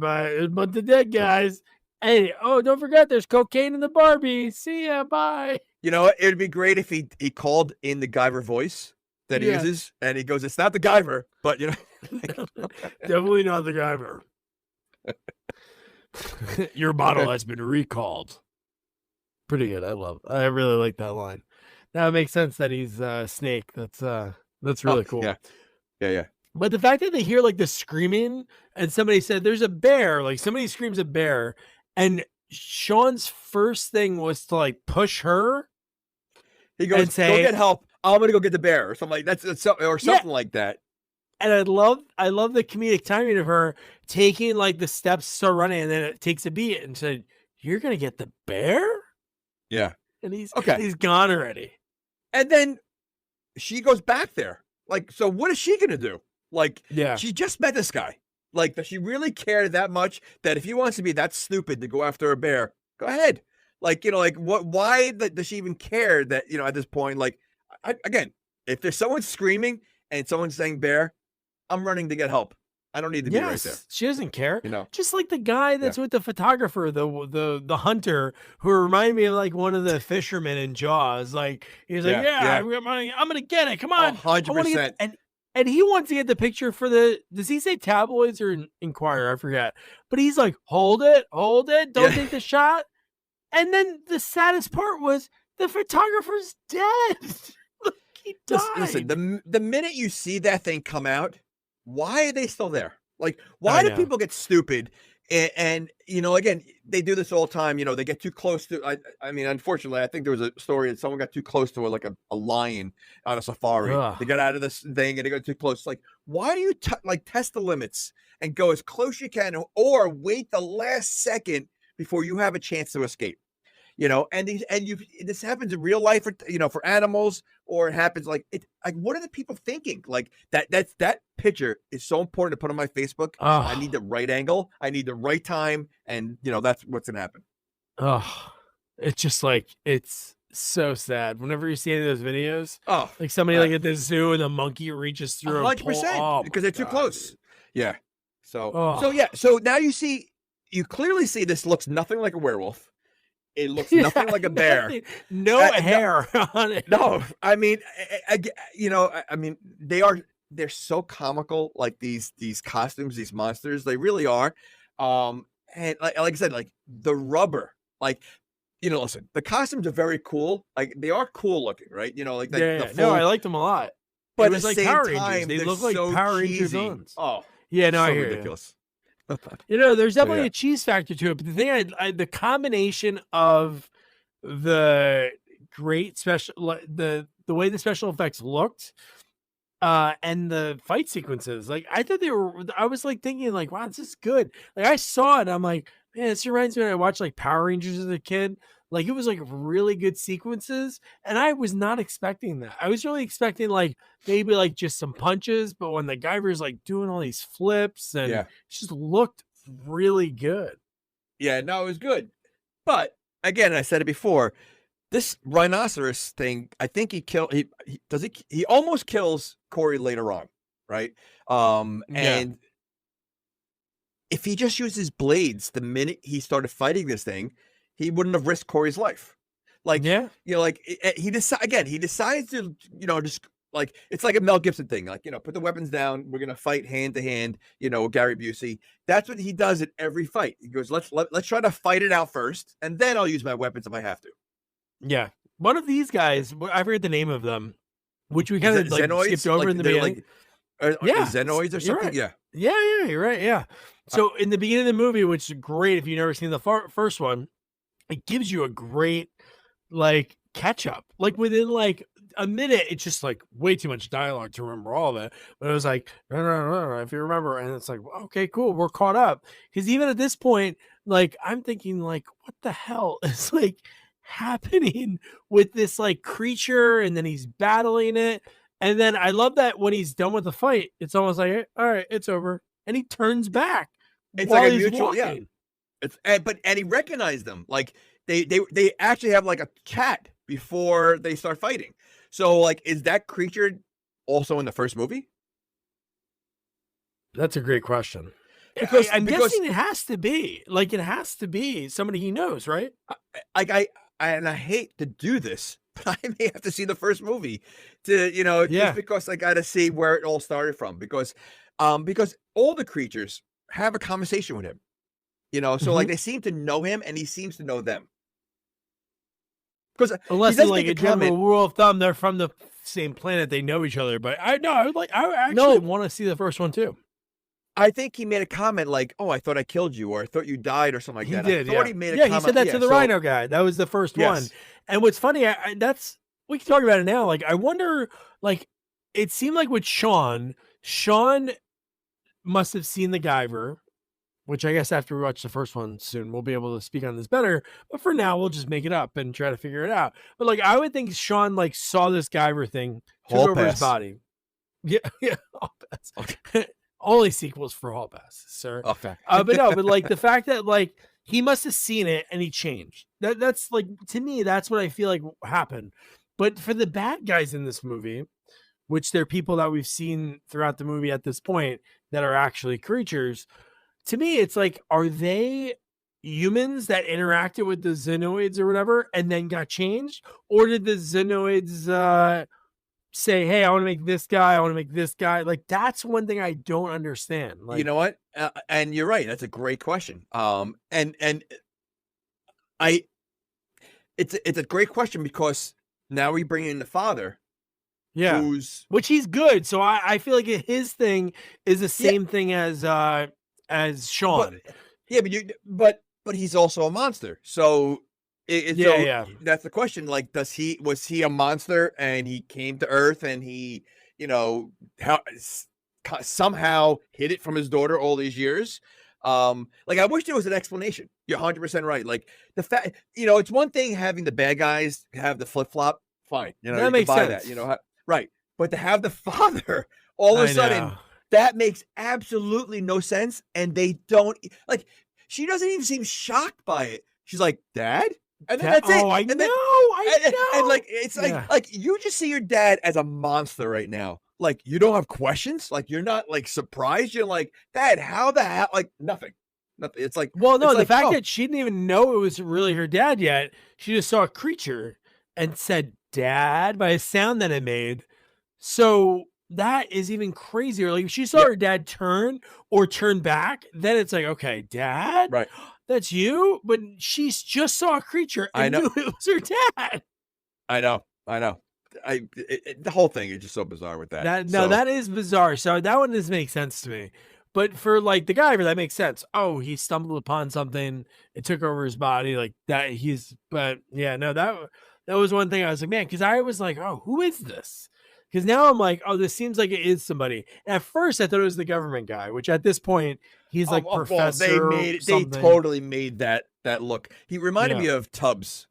but the dead guys. Hey, oh, don't forget, there's cocaine in the Barbie. See ya, bye. You know, it'd be great if he called in the Guyver voice that he Yeah. uses, and he goes, "It's not the Guyver," but you know, Definitely not the Guyver. Your bottle has been recalled. Pretty good. I really like that line. Now it makes sense that he's Snake. That's really cool. Yeah. But the fact that they hear like the screaming and somebody said there's a bear, like somebody screams a bear, and Sean's first thing was to like push her. He goes, and say, "Go get help. I'm gonna go get the bear," or something like something like that. And I love the comedic timing of her taking like the steps to running, and then it takes a beat and said, "You're gonna get the bear?" Yeah. And he's gone already. And then she goes back there. Like, so what is she gonna do? Like, Yeah. she just met this guy. Like, does she really care that much that if he wants to be that stupid to go after a bear, go ahead. Like, you know, like what? Why does she even care that, you know, at this point? Like, again, if there's someone screaming and someone's saying bear, I'm running to get help. I don't need to be right there. She doesn't care. You know, just like the guy that's with the photographer, the hunter, who reminded me of like one of the fishermen in Jaws. Like he's like, I'm gonna get it. Come on, 100%. And he wants to get the picture for the. Does he say tabloids or Inquirer? I forget. But he's like, hold it, don't take the shot. And then the saddest part was the photographer's dead. He died. Listen, the minute you see that thing come out, why are they still there? Like, why do people get stupid? And you know, again, they do this all the time. You know, they get too close to. I mean, unfortunately, I think there was a story that someone got too close to a lion on a safari. Ugh. They got out of this thing and they got too close. Like, why do you test the limits and go as close you can, or wait the last second before you have a chance to escape? You know, this happens in real life, you know, for animals, or it happens like what are the people thinking? Like that picture is so important to put on my Facebook. I need the right angle, I need the right time, and you know, that's what's gonna happen. Oh, it's just like, it's so sad. Whenever you see any of those videos, like somebody like at the zoo and the monkey reaches through 100%, because they're too close. Yeah. So now you clearly see this looks nothing like a werewolf. It looks nothing like a bear. No hair on it. No, I mean, you know, I mean, they're so comical. Like these costumes, these monsters, they really are. And like I said, like the rubber, like, you know, listen, the costumes are very cool. Like they are cool looking, right? You know, like no, I liked them a lot. But it was like Power Rangers. They look like Power Ranger villains. Oh, yeah, no, I hear ridiculous. You know, there's definitely a cheese factor to it, but the thing, the combination of the great special, the way the special effects looked, and the fight sequences, like I thought I was like thinking like, wow, this is good. Like I saw it, I'm like, Man, this reminds me when I watched like Power Rangers as a kid. Like it was like really good sequences, and I was not expecting that. I was really expecting like maybe like just some punches, but when the Guyver's like doing all these flips and it just looked really good. Yeah, no, it was good. But again, I said it before, this rhinoceros thing, I think he almost kills Corey later on, right? And if he just used his blades the minute he started fighting this thing, he wouldn't have risked Corey's life. Like, like he decides to, just like, it's like a Mel Gibson thing. Like, put the weapons down. We're going to fight hand to hand, with Gary Busey. That's what he does at every fight. He goes, let's try to fight it out first. And then I'll use my weapons if I have to. Yeah. One of these guys, I forget the name of them, which we kind of like skipped over in the beginning. Xenoids or something. Right. Yeah. You're right. Yeah. So in the beginning of the movie, which is great if you've never seen the first one, it gives you a great like catch up. Like within like a minute, it's just like way too much dialogue to remember all of it. But it was like, no, if you remember, and it's like, okay, cool, we're caught up. Because even at this point, like I'm thinking, like, what the hell is like happening with this like creature, and then he's battling it. And then I love that when he's done with the fight, it's almost like, all right, it's over. And he turns back. It's like a mutual, and he recognized them. Like they actually have like a chat before they start fighting. So like, is that creature also in the first movie? That's a great question. Because I'm guessing it has to be. Like it has to be somebody he knows, right? I hate to do this, but I may have to see the first movie to, just because I got to see where it all started from. Because all the creatures have a conversation with him, so like they seem to know him and he seems to know them. Because unless like a general rule of thumb, they're from the same planet, they know each other. But I actually want to see the first one too. I think he made a comment like, "Oh, I thought I killed you," or "I thought you died," or something like that. Did, I thought he made a comment. He said that to the Rhino guy. That was the first one. And what's funny, we can talk about it now. Like, I wonder, like, it seemed like with Sean must have seen the Guyver, which I guess after we watch the first one soon, we'll be able to speak on this better. But for now, we'll just make it up and try to figure it out. But like, I would think Sean like saw this Guyver thing, took over his body. Yeah, Hall Pass. Okay. Only sequels for Hall Pass, sir. Okay. But like the fact that like he must have seen it and he changed. That's like, to me, that's what I feel like happened. But for the bad guys in this movie, which they're people that we've seen throughout the movie at this point that are actually creatures, to me, it's like, are they humans that interacted with the Xenoids or whatever and then got changed? Or did the Xenoids say, hey, I want to make this guy, I want to make this guy? Like, that's one thing I don't understand. Like, you know what? And you're right. That's a great question. It's a great question because now we bring in the father. Yeah. Which he's good. So I feel like his thing is the same thing as Sean. But he's also a monster. So that's the question. Like, was he a monster and he came to Earth and he, somehow hid it from his daughter all these years? Like, I wish there was an explanation. You're 100% right. Like the fact, it's one thing having the bad guys have the flip flop. Fine, that makes sense. That, right? But to have the father all of a sudden, that makes absolutely no sense. And they don't like. She doesn't even seem shocked by it. She's like, "Dad," and then that's it. I know. And like, it's like you just see your dad as a monster right now. Like, you don't have questions. Like, you're not like surprised. You're like, Dad, how the hell? Like, nothing. It's like, well, no, the fact that she didn't even know it was really her dad yet. She just saw a creature and said, "Dad," by a sound that it made. So that is even crazier. Like, if she saw her dad turn or turn back, then it's like, okay, Dad, right? That's you. But she just saw a creature and knew it was her dad. I know. The whole thing is just so bizarre with that. That is bizarre. So that one doesn't make sense to me. But for like the Guyver, that makes sense. Oh, he stumbled upon something. It took over his body like that. But yeah, no, that was one thing I was like, man, because I was like, oh, who is this? Because now I'm like, oh, this seems like it is somebody. And at first, I thought it was the government guy, which at this point, He's like professor. They made it. They totally made that look. He reminded me of Tubbs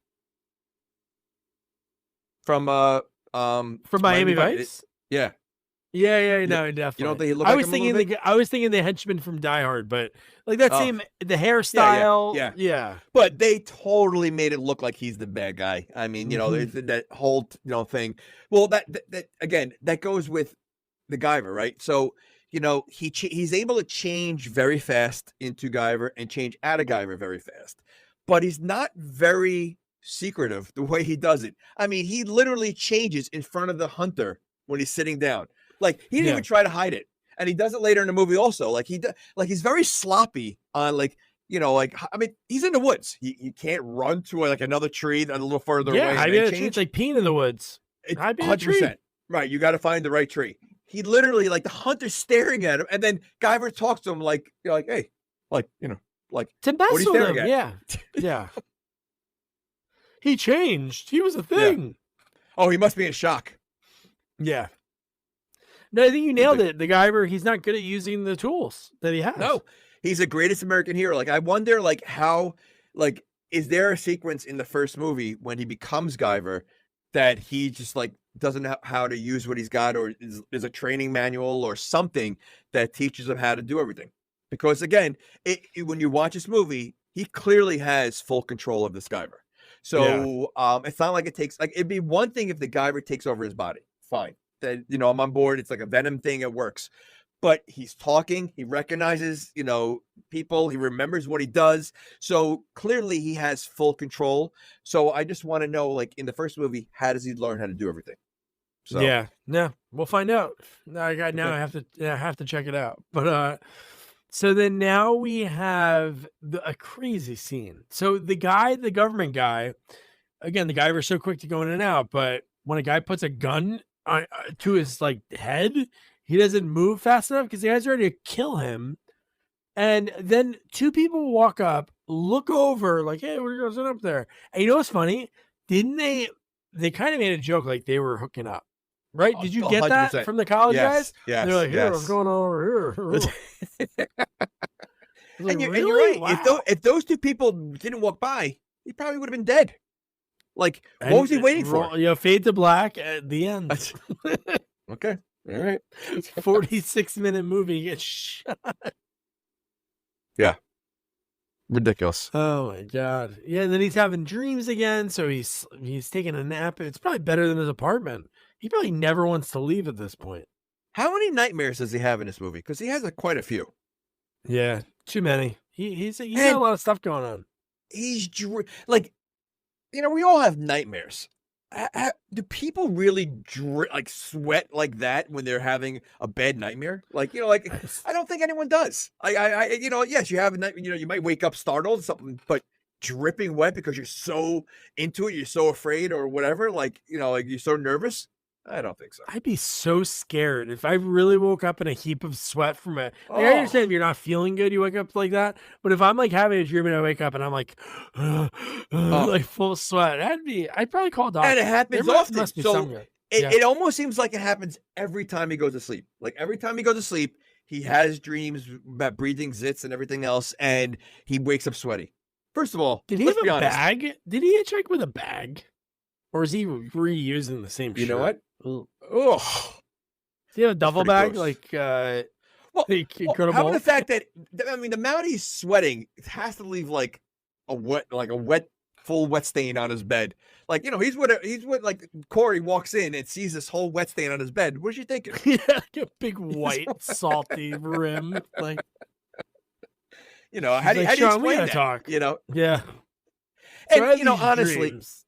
from Miami Vice. Yeah. Yeah, no, definitely. You don't think he looked like him I was thinking the henchman from Die Hard, but like that same the hairstyle. Yeah. But they totally made it look like he's the bad guy. I mean, that whole thing. Well, that again, that goes with the Guyver, right? So he's able to change very fast into Guyver and change out of Guyver very fast, but he's not very secretive the way he does it. I mean, he literally changes in front of the hunter when he's sitting down. Like he didn't even try to hide it, and he does it later in the movie also. Like he's very sloppy on I mean, he's in the woods. He can't run to another tree a little further away. Yeah, it's like peeing in the woods. 100%. Right, you got to find the right tree. He literally the hunter's staring at him, and then Guyver talks to him hey, to mess with him. Yeah. He changed. He was a thing. Yeah. Oh, he must be in shock. Yeah. No, I think you nailed it. The Guyver, he's not good at using the tools that he has. No, he's the greatest American hero. I wonder, how, is there a sequence in the first movie when he becomes Guyver that he just, doesn't know how to use what he's got, or is a training manual or something that teaches him how to do everything? Because, again, when you watch this movie, he clearly has full control of this Guyver. So it's not like it takes, it'd be one thing if the Guyver takes over his body. Fine. That, I'm on board. It's like a Venom thing. It works. But he's talking. He recognizes, people. He remembers what he does. So clearly he has full control. So I just want to know, in the first movie, how does he learn how to do everything? So yeah, we'll find out. I have to check it out. But so then now we have a crazy scene. So the government guy, again, the Guyver's so quick to go in and out, but when a guy puts a gun to his head, he doesn't move fast enough because the guy's ready to kill him. And then two people walk up, look over, hey, what goes on up there? And you know what's funny? Didn't they kind of made a joke they were hooking up, right? Did you get 100%. That from the college guys? Yes. They're here, what's going on over here? And you're right. Wow. If those two people didn't walk by, he probably would have been dead. What was he waiting for? Fade to black at the end. Okay. All right. 46-minute movie gets shot. Yeah. Ridiculous. Oh my God. Yeah, and then he's having dreams again. So he's taking a nap. It's probably better than his apartment. He probably never wants to leave at this point. How many nightmares does he have in this movie? Because he has quite a few. Yeah, too many. He's got a lot of stuff going on. He's we all have nightmares. Do people really sweat like that when they're having a bad nightmare? I don't think anyone does. Yes, you have a night. You might wake up startled or something, but dripping wet because you're so into it, you're so afraid or whatever. You're so nervous. I don't think so. I'd be so scared if I really woke up in a heap of sweat from it. I understand if you're not feeling good, you wake up like that. But if I'm having a dream and I wake up and I'm full of sweat, I'd probably call a doctor. And it happens often. Must be so it almost seems like it happens every time he goes to sleep. Every time he goes to sleep, he has dreams about breathing zits and everything else, and he wakes up sweaty. First of all, did he have a bag? Did he hitchhike with a bag? Or is he reusing the same shirt? You know what? Oh, does he have a duffel bag? Gross. How about the fact that the amount he's sweating has to leave a wet full wet stain on his bed. He's with Corey walks in and sees this whole wet stain on his bed. What's you thinking? Yeah, a big white salty rim. How do you explain that? Talk. Yeah. So and honestly. Dreams.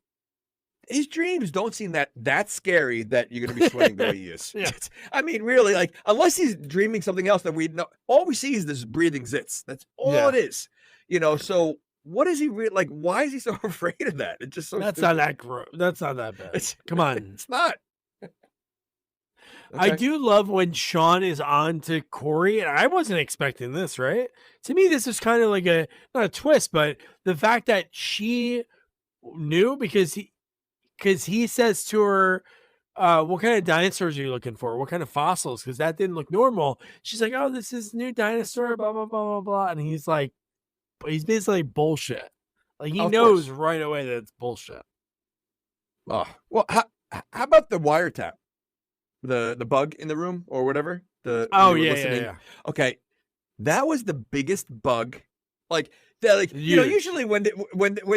His dreams don't seem that scary that you're going to be sweating the way he is. Yeah. I mean, really, unless he's dreaming something else that we know, all we see is this breathing zits. That's all it is. So what is he why is he so afraid of that? It's just so That's stupid. not that gross. That's not that bad. Come on. It's not. Okay. I do love when Sean is on to Corey, and I wasn't expecting this, right? To me, this is kind of not a twist, but the fact that she knew because he says to her, what kind of dinosaurs are you looking for? What kind of fossils? Because that didn't look normal. She's like, oh, this is new dinosaur, blah, blah, blah, blah, blah. And he's like, but he's basically bullshit. Like, he knows right away that it's bullshit. Oh, well, how about the wiretap? The bug in the room or whatever? Yeah. Okay. That was the biggest bug. Like, they're like, usually when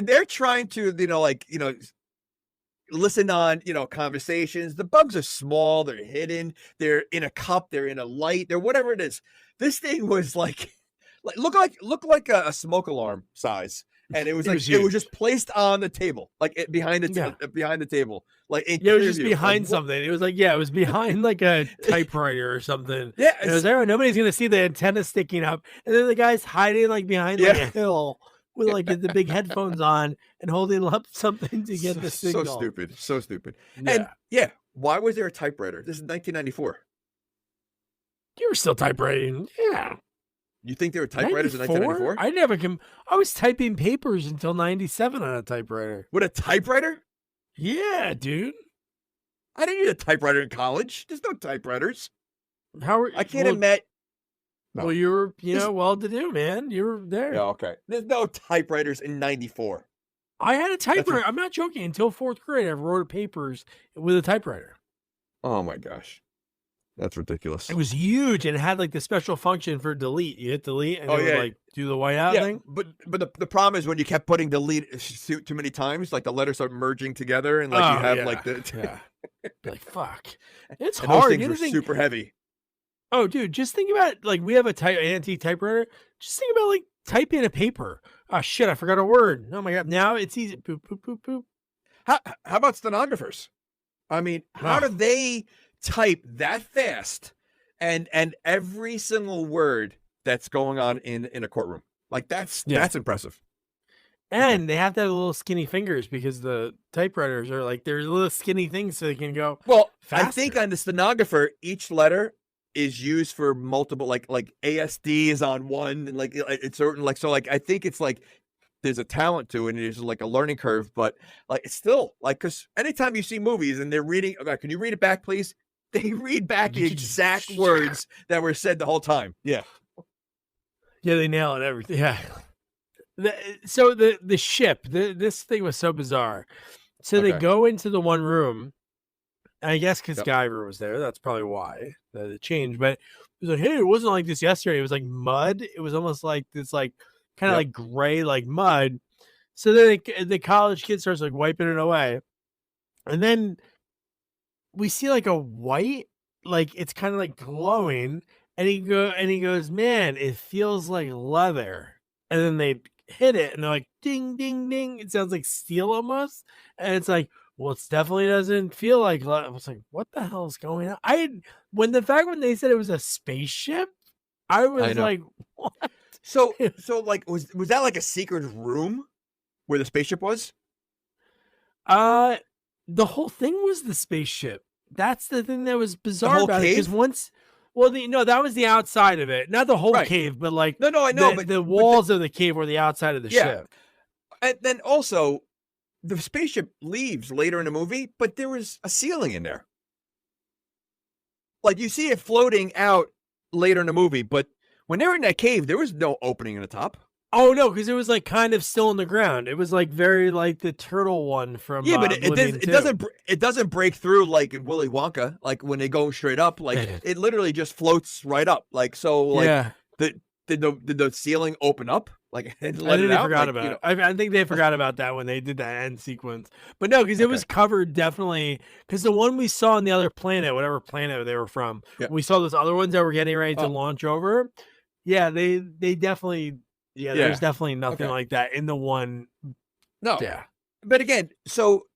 they're trying to, listen on, conversations, the bugs are small, they're hidden, they're in a cup, they're in a light, they're whatever it is. This thing was like look like a smoke alarm size. And it was just placed on the table, like behind the table, like it was just behind something. It was like, it was behind like a typewriter or something. Yeah, it was there. Nobody's gonna see the antenna sticking up, and then the guy's hiding like behind like a hill with like the big headphones on and holding up something to get the signal. So stupid. Yeah. And why was there a typewriter? This is 1994. You were still typewriting, yeah. You think there were typewriters 94? In 1994? I was typing papers until 97 on a typewriter. With a typewriter? Yeah, dude. I didn't need a typewriter in college. There's no typewriters. I can't admit. No. Well, you were, well-to-do, man. You were there. Yeah, okay. There's no typewriters in 94. I had a typewriter. I'm not joking. Until 4th grade, I wrote papers with a typewriter. Oh, my gosh. That's ridiculous. It was huge, and it had like the special function for delete. You hit delete, and it would like do the whiteout thing. But the problem is when you kept putting delete too many times, like the letters start merging together, and like you have like the like fuck. It's and hard. Those things were super heavy. Oh, dude, just think about like we have a antique typewriter. Just think about like typing a paper. Oh shit, I forgot a word. Oh my god, now it's easy. Boop boop boop boop. How about stenographers? I mean, how do they type that fast and every single word that's going on in a courtroom? Like that's impressive. And they have to have little skinny fingers because the typewriters are like they're little skinny things so they can go faster. I think on the stenographer each letter is used for multiple like ASD is on one and like it's certain like so like I think it's like there's a talent to it and there's like a learning curve, but like it's still like because anytime you see movies and they're reading, okay, can you read it back, please? They read back the exact words that were said the whole time. Yeah. Yeah, they nail it, everything. Yeah. So the ship, this thing was so bizarre. So they go into the one room, and I guess because Guyver was there, that's probably why it changed. But it was like, hey, it wasn't like this yesterday. It was like mud. It was almost like this, like kind of like gray, like mud. So then the college kid starts like wiping it away, and then we see like a white, like it's kind of like glowing, and he goes, man, it feels like leather. And then they hit it, and they're like, ding, ding, ding. It sounds like steel almost, and it's like, well, it definitely doesn't feel like leather. I was like, what the hell is going on? When they said it was a spaceship, I was like, what? So like was that like a secret room where the spaceship was? The whole thing was the spaceship. That's the thing that was bizarre about cave? it. Because that was the outside of it, not the whole cave, but like I know, but the walls of the cave were the outside of the ship. And then also, the spaceship leaves later in the movie, but there was a ceiling in there. Like you see it floating out later in the movie, but when they were in that cave, there was no opening in the top. Oh no, because it was like kind of still in the ground. It was like very like the turtle one from but it doesn't break through like in Willy Wonka. Like when they go straight up, like it literally just floats right up. Like so, like did the ceiling open up? Like I think they forgot about it. I think they forgot about that when they did that end sequence. But no, because it was covered definitely. Because the one we saw on the other planet, whatever planet they were from, we saw those other ones that were getting ready to launch over. Yeah, they definitely. Yeah, there's definitely nothing like that in the one. No. Yeah. But again, so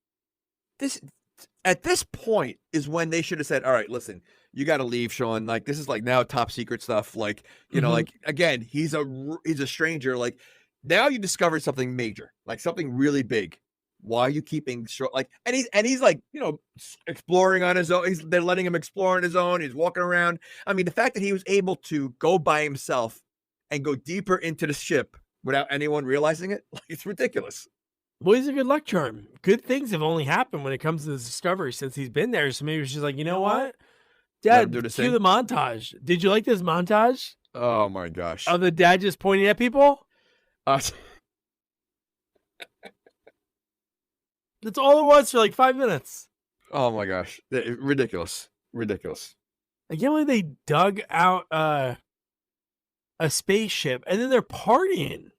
at this point is when they should have said, all right, listen, you got to leave, Sean. Like, this is like now top secret stuff. Like, you know, like, again, he's a stranger. Like, now you discovered something major, like something really big. Why are you keeping short? Like, and he's like, you know, exploring on his own. They're letting him explore on his own. He's walking around. I mean, the fact that he was able to go by himself and go deeper into the ship without anyone realizing it, like, it's ridiculous. Well, he's a good luck charm. Good things have only happened when it comes to the Discovery since he's been there. So maybe she's like, you know what? Let him do the Dad, cue thing. the montage. Did you like this montage Oh my gosh. of the dad just pointing at people? Us. That's all it was for like 5 minutes. Oh my gosh. Ridiculous. Ridiculous. I can't believe they dug out a spaceship and then they're partying.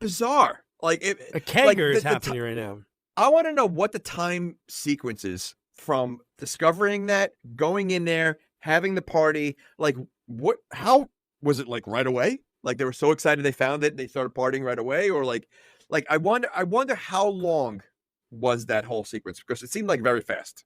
Bizarre. Like A kegger is happening right now. I want to know what the time sequence is from discovering that, going in there, having the party. Like how was it, like right away? Like they were so excited they found it, they started partying right away, or like I wonder how long was that whole sequence, because it seemed like very fast.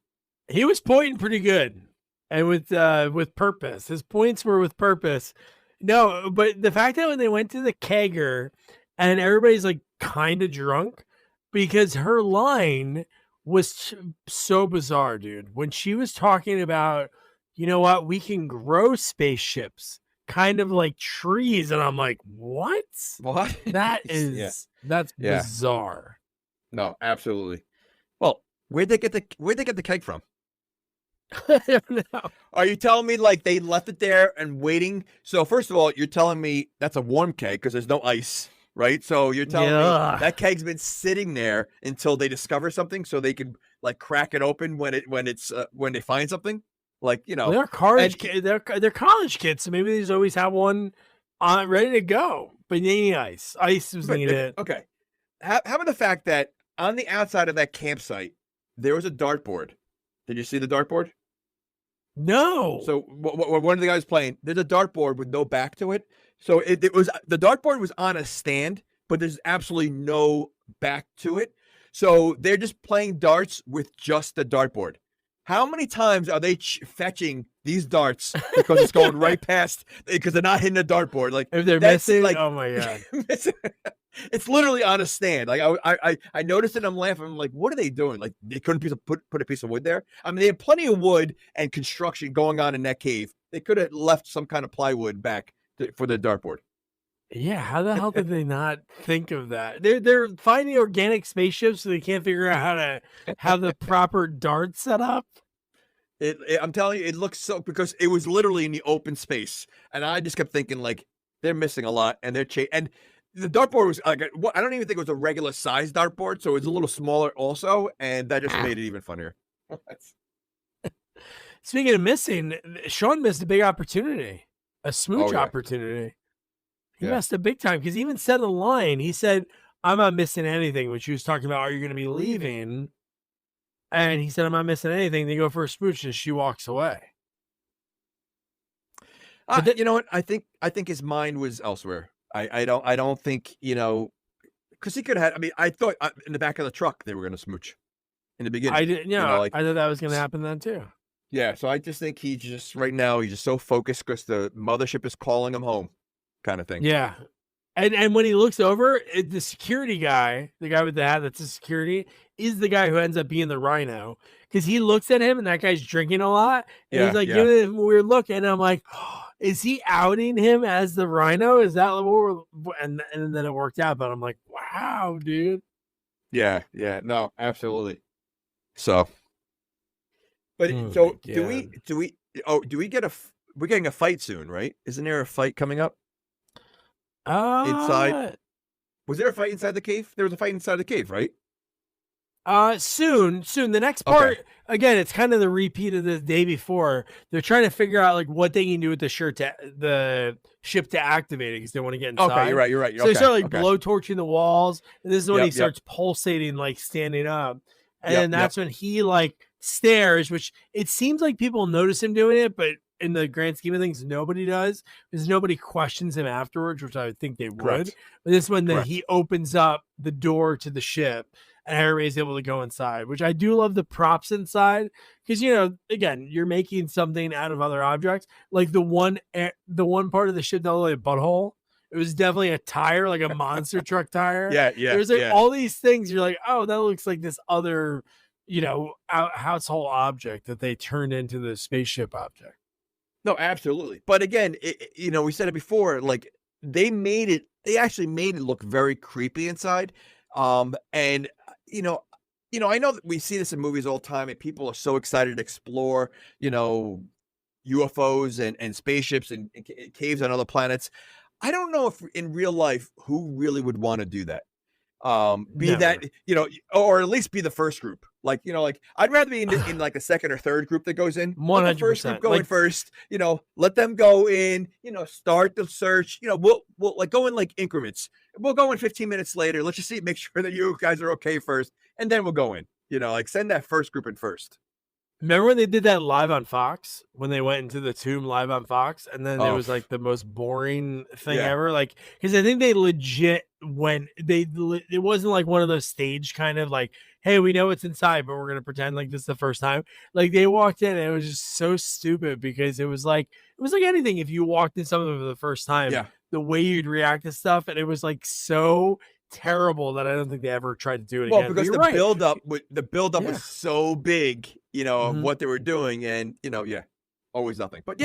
He was pointing pretty good and with purpose. His points were with purpose. No, but the fact that when they went to the kegger and everybody's like kind of drunk, because her line was so bizarre, dude. When she was talking about, you know what, we can grow spaceships kind of like trees, and I'm like, what? What? That is that's bizarre. No, absolutely. Well, where'd they get the keg from? I don't know. Are you telling me like they left it there and waiting? So first of all, you're telling me that's a warm keg because there's no ice, right? So you're telling me that keg's been sitting there until they discover something, so they can like crack it open when they find something, like, you know. Well, they're college kids. They're college kids, so maybe they just always have one on ready to go. But they need ice. Ice was needed. Okay. How about the fact that on the outside of that campsite there was a dartboard? Did you see the dartboard? No. So one of the guys playing, there's a dartboard with no back to it. So it was, the dartboard was on a stand, but there's absolutely no back to it. So they're just playing darts with just the dartboard. How many times are they fetching these darts because it's going right past, because they're not hitting the dartboard? Like if they're missing, like, oh my god, it's literally on a stand. Like I noticed it. I'm laughing. I'm like, what are they doing? Like they couldn't put a piece of wood there. I mean, they had plenty of wood and construction going on in that cave. They could have left some kind of plywood back for the dartboard. Yeah, how the hell did they not think of that? They're finding organic spaceships, so they can't figure out how to have the proper dart set up. I'm telling you, it looks so, because it was literally in the open space, and I just kept thinking like they're missing a lot, and and the dartboard was like, I don't even think it was a regular size dartboard, so it was a little smaller also, and that just made it even funnier. Speaking of missing, Sean missed a big opportunity, a smooch opportunity. He messed up big time, because he even said the line. He said, "I'm not missing anything," when she was talking about, "Are you going to be leaving?" And he said, "I'm not missing anything." They go for a smooch, and she walks away. But you know what? I think his mind was elsewhere. I don't think, you know, because he could have had. I mean, I thought in the back of the truck they were going to smooch in the beginning. I didn't. Yeah, like, I thought that was going to happen then too. Yeah, so I just think he's just so focused because the mothership is calling him home, kind of thing. Yeah. And when he looks over, the security guy, the guy with the hat that's a security, is the guy who ends up being the rhino. Because he looks at him and that guy's drinking a lot. And he's like, giving him a weird look. And I'm like, oh, is he outing him as the rhino? Is that what we're... And then it worked out. But I'm like, wow, dude. Yeah. No, absolutely. So... But so do we get we're getting a fight soon, right? Isn't there a fight coming up? Inside? Was there a fight inside the cave? There was a fight inside the cave, right? Soon. The next part, again, it's kind of the repeat of the day before. They're trying to figure out like what they can do with the ship to activate it, because they want to get inside. Okay, you're right. So they start like blow torching the walls, and this is when he starts pulsating, like standing up, and that's when he like stares, which it seems like people notice him doing it, but in the grand scheme of things, nobody does, because nobody questions him afterwards, which I would think they would. Correct. But this one, then he opens up the door to the ship, and everybody's able to go inside, which I do love the props inside, because, you know, again, you're making something out of other objects. Like the one part of the ship that looked like a butthole, it was definitely a tire, like a monster truck tire. Yeah. There's like all these things. You're like, oh, that looks like this other, you know, household object that they turned into the spaceship object. No, absolutely. But again, you know, we said it before, like they actually made it look very creepy inside. And you know, I know that we see this in movies all the time, and people are so excited to explore, UFOs and spaceships and caves on other planets. I don't know if in real life who really would want to do that. Be Never. that, or at least be the first group. Like, I'd rather be in like a second or third group that goes in. 100%. Let the first group go in first, let them go in, start the search, we'll like go in like increments. We'll go in 15 minutes later. Let's just make sure that you guys are okay first. And then we'll go in, like send that first group in first. Remember when they did that live on Fox, when they went into the tomb live on Fox, and then it was like the most boring thing ever? Like, because I think they legit it wasn't like one of those stage kind of like, hey, we know it's inside, but we're going to pretend like this is the first time. Like they walked in and it was just so stupid because it was like anything. If you walked in something for the first time, the way you'd react to stuff. And it was like so terrible that I don't think they ever tried to do it again. Well, because the buildup was so big, of what they were doing, and always nothing. But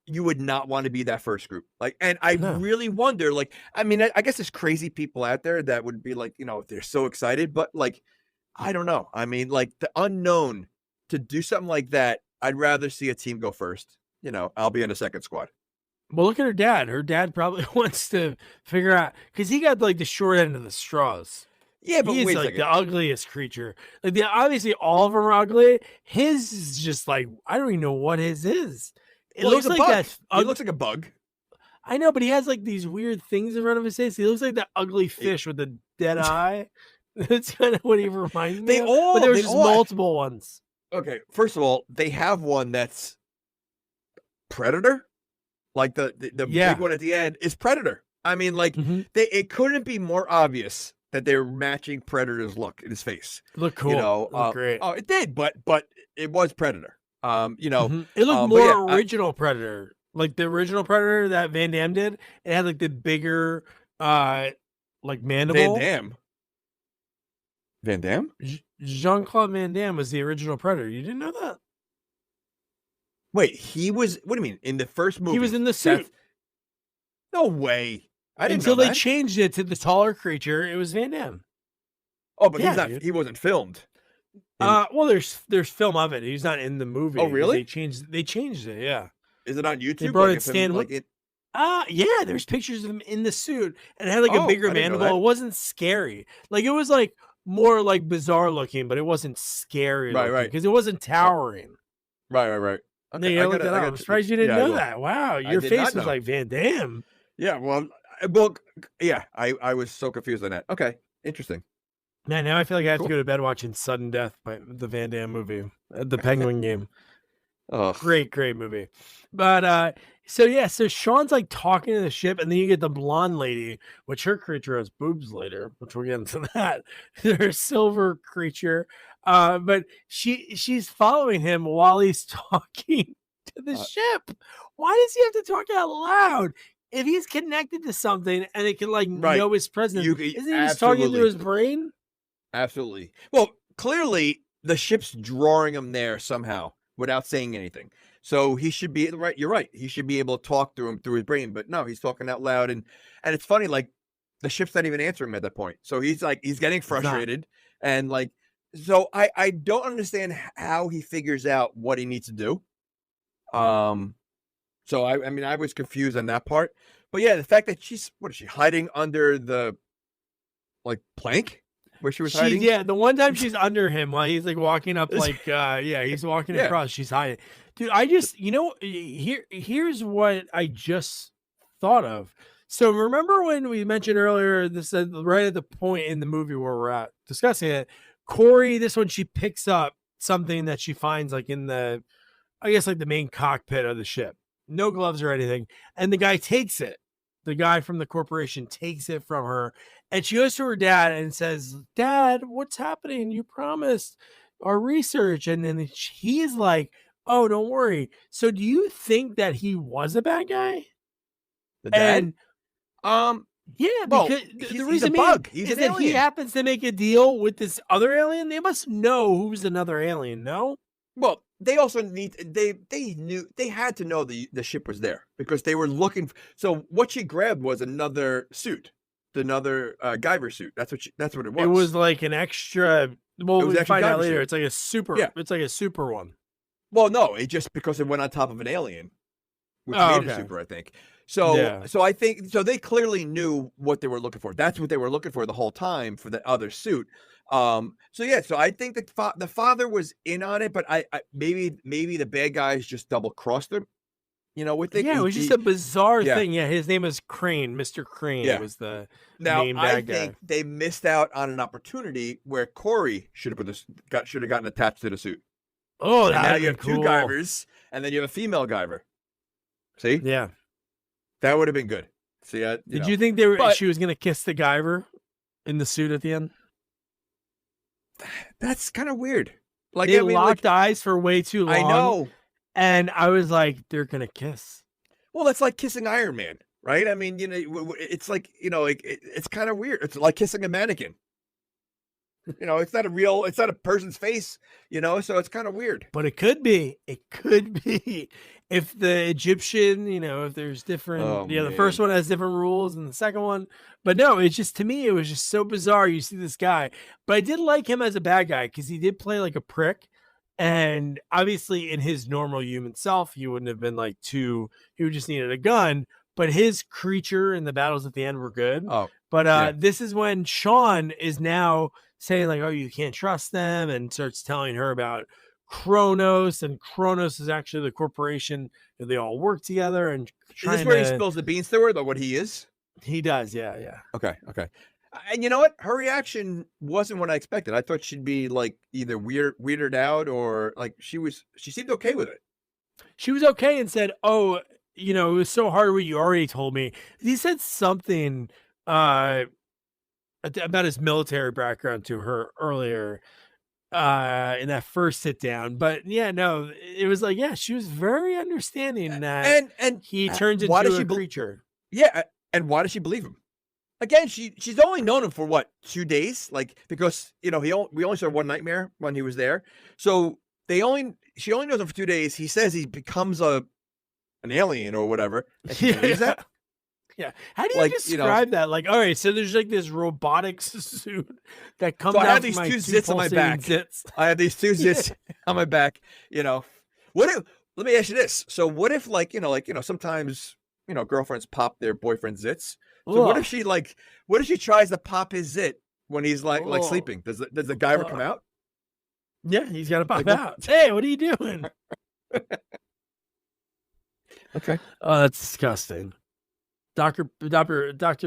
you would not want to be that first group. Like, and I really wonder, like, I mean, I guess there's crazy people out there that would be like, they're so excited, but like, I don't know. I mean, like the unknown to do something like that, I'd rather see a team go first. I'll be in the second squad. Well, look at her dad. Her dad probably wants to figure out, because he got like the short end of the straws. Yeah, but he's like the ugliest creature. Like obviously all of them are ugly. His is just like, I don't even know what his is. It looks like that. He looks like a bug. I know, but he has like these weird things in front of his face. He looks like that ugly fish with the dead eye. That's kind of what he reminds me of. But there's just multiple ones. Okay, first of all, they have one that's Predator. Like the big one at the end is Predator. I mean, like it couldn't be more obvious that they're matching Predator's look in his face. Look cool. Look great. Oh, it did, but it was Predator. It looked more original Predator, like the original Predator that Van Damme did. It had like the bigger, like mandible. Van Damme. Jean-Claude Van Damme was the original Predator. You didn't know that? Wait, he was. What do you mean? In the first movie, he was in the suit. No way. I didn't Until know they changed it to the taller creature. It was Van Damme. Oh, but he's not. He wasn't filmed. Well, there's film of it. He's not in the movie. Oh, really? They changed it. Yeah. Is it on YouTube? They brought yeah. There's pictures of him in the suit, and it had like a bigger mandible. It wasn't scary. Like it was like more like bizarre looking, but it wasn't scary. Right. Because it wasn't towering. Right. Okay, I'm surprised you didn't know that. Wow, your face was like Van Damme. Yeah, well, yeah, I was so confused on that. Okay, interesting. Man, now I feel like I have to go to bed watching Sudden Death by the Van Damme movie, the Penguin Game. Oh, great movie. But so Sean's like talking to the ship, and then you get the blonde lady, which her creature has boobs later, which we'll get into that. Her silver creature. But she's following him while he's talking to the ship. Why does he have to talk out loud? If he's connected to something and it can like know his presence, isn't he just talking through his brain? Absolutely. Well, clearly the ship's drawing him there somehow without saying anything. So he should be right. You're right. He should be able to talk through him through his brain, but no, he's talking out loud. And it's funny, like the ship's not even answering him at that point. So he's getting frustrated and like, so I don't understand how he figures out what he needs to do. So I mean, I was confused on that part, but yeah, the fact that is she hiding under the like plank where she was hiding? Yeah, the one time she's under him while he's like walking up, like he's walking across. She's hiding, dude. I just here's what I just thought of. So remember when we mentioned earlier, this right at the point in the movie where we're at discussing it, Corey, this one she picks up something that she finds like in the, I guess like the main cockpit of the ship. No gloves or anything. And the guy takes it. The guy from the corporation takes it from her. And she goes to her dad and says, Dad, what's happening? You promised our research. And then he's like, oh, don't worry. So do you think that he was a bad guy? The dad? And, yeah, because the reason is that he happens to make a deal with this other alien. They must know who's another alien, no? Well, they also they had to know the ship was there because they were looking. So what she grabbed was another suit, another Guyver suit. That's what it was. It was like an extra. Well, we find out later. Suit. It's like a super. Yeah. It's like a super one. Well, no, it just because it went on top of an alien, which made it super, I think. So, so I think they clearly knew what they were looking for. That's what they were looking for the whole time for the other suit. So I think that the father was in on it, but I maybe the bad guys just double crossed him. With it. Yeah, it was just a bizarre thing. Yeah, his name is Crane. Mr. Crane was the main bad guy. I think they missed out on an opportunity where Corey should have gotten attached to the suit. Oh, now you have two Guyvers, and then you have a female Guyver. See? Yeah. That would have been good. See, Did you think she was going to kiss the Guyver in the suit at the end? That's kind of weird. Like they locked eyes for way too long. I know. And I was like, they're going to kiss. Well, that's like kissing Iron Man, right? I mean, it's like, it's kind of weird. It's like kissing a mannequin. It's not a person's face, so it's kind of weird. But it could be. If the Egyptian, if there's different, the first one has different rules than the second one. But no, it's just, to me, it was just so bizarre. You see this guy, but I did like him as a bad guy because he did play like a prick. And obviously in his normal human self, he wouldn't have been like he would just needed a gun. But his creature and the battles at the end were good. Oh, but this is when Sean is now saying like, oh, you can't trust them, and starts telling her about Kronos, and Kronos is actually the corporation that they all work together. And is this where he spills the beans to her, though, what he is? He does, yeah. Okay. And you know what? Her reaction wasn't what I expected. I thought she'd be like either weirded out or like she seemed okay with it. She was okay and said, oh, it was so hard what you already told me. He said something about his military background to her earlier in that first sit down. But yeah, no, it was like, she was very understanding that and he turns into a creature. Yeah, and why does she believe him? Again, she's only known him for what, 2 days? Like, because we only saw one nightmare when he was there. So she only knows him for 2 days. He says he becomes an alien or whatever. And she believes that? Yeah. How do you describe that? Like, all right, so there's like this robotics suit that comes out. I have these two zits on my back. I have these two zits on my back. Let me ask you this. So what if sometimes, girlfriends pop their boyfriend's zits. So what if she tries to pop his zit when he's like sleeping? Does the Guyver come out? Yeah, he's got to pop out. Hey, what are you doing? Okay. Oh, that's disgusting. Dr.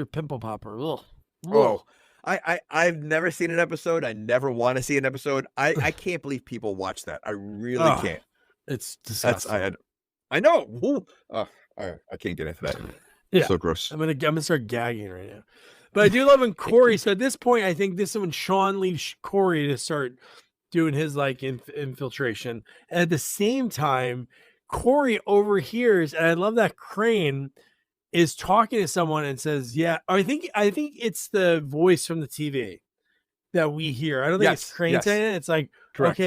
Pimple Popper. Ugh. Oh, I've never seen an episode. I never want to see an episode. I can't believe people watch that. I really can't. It's disgusting. I know. I can't get into that. Yeah. So gross. I'm gonna start gagging right now. But I do love when Corey. So at this point, I think this is when Sean leaves Corey to start doing his like infiltration. And at the same time, Corey overhears, and I love that Crane is talking to someone and says, "Yeah, I think it's the voice from the TV that we hear. I don't think it's Crane saying it. It's like,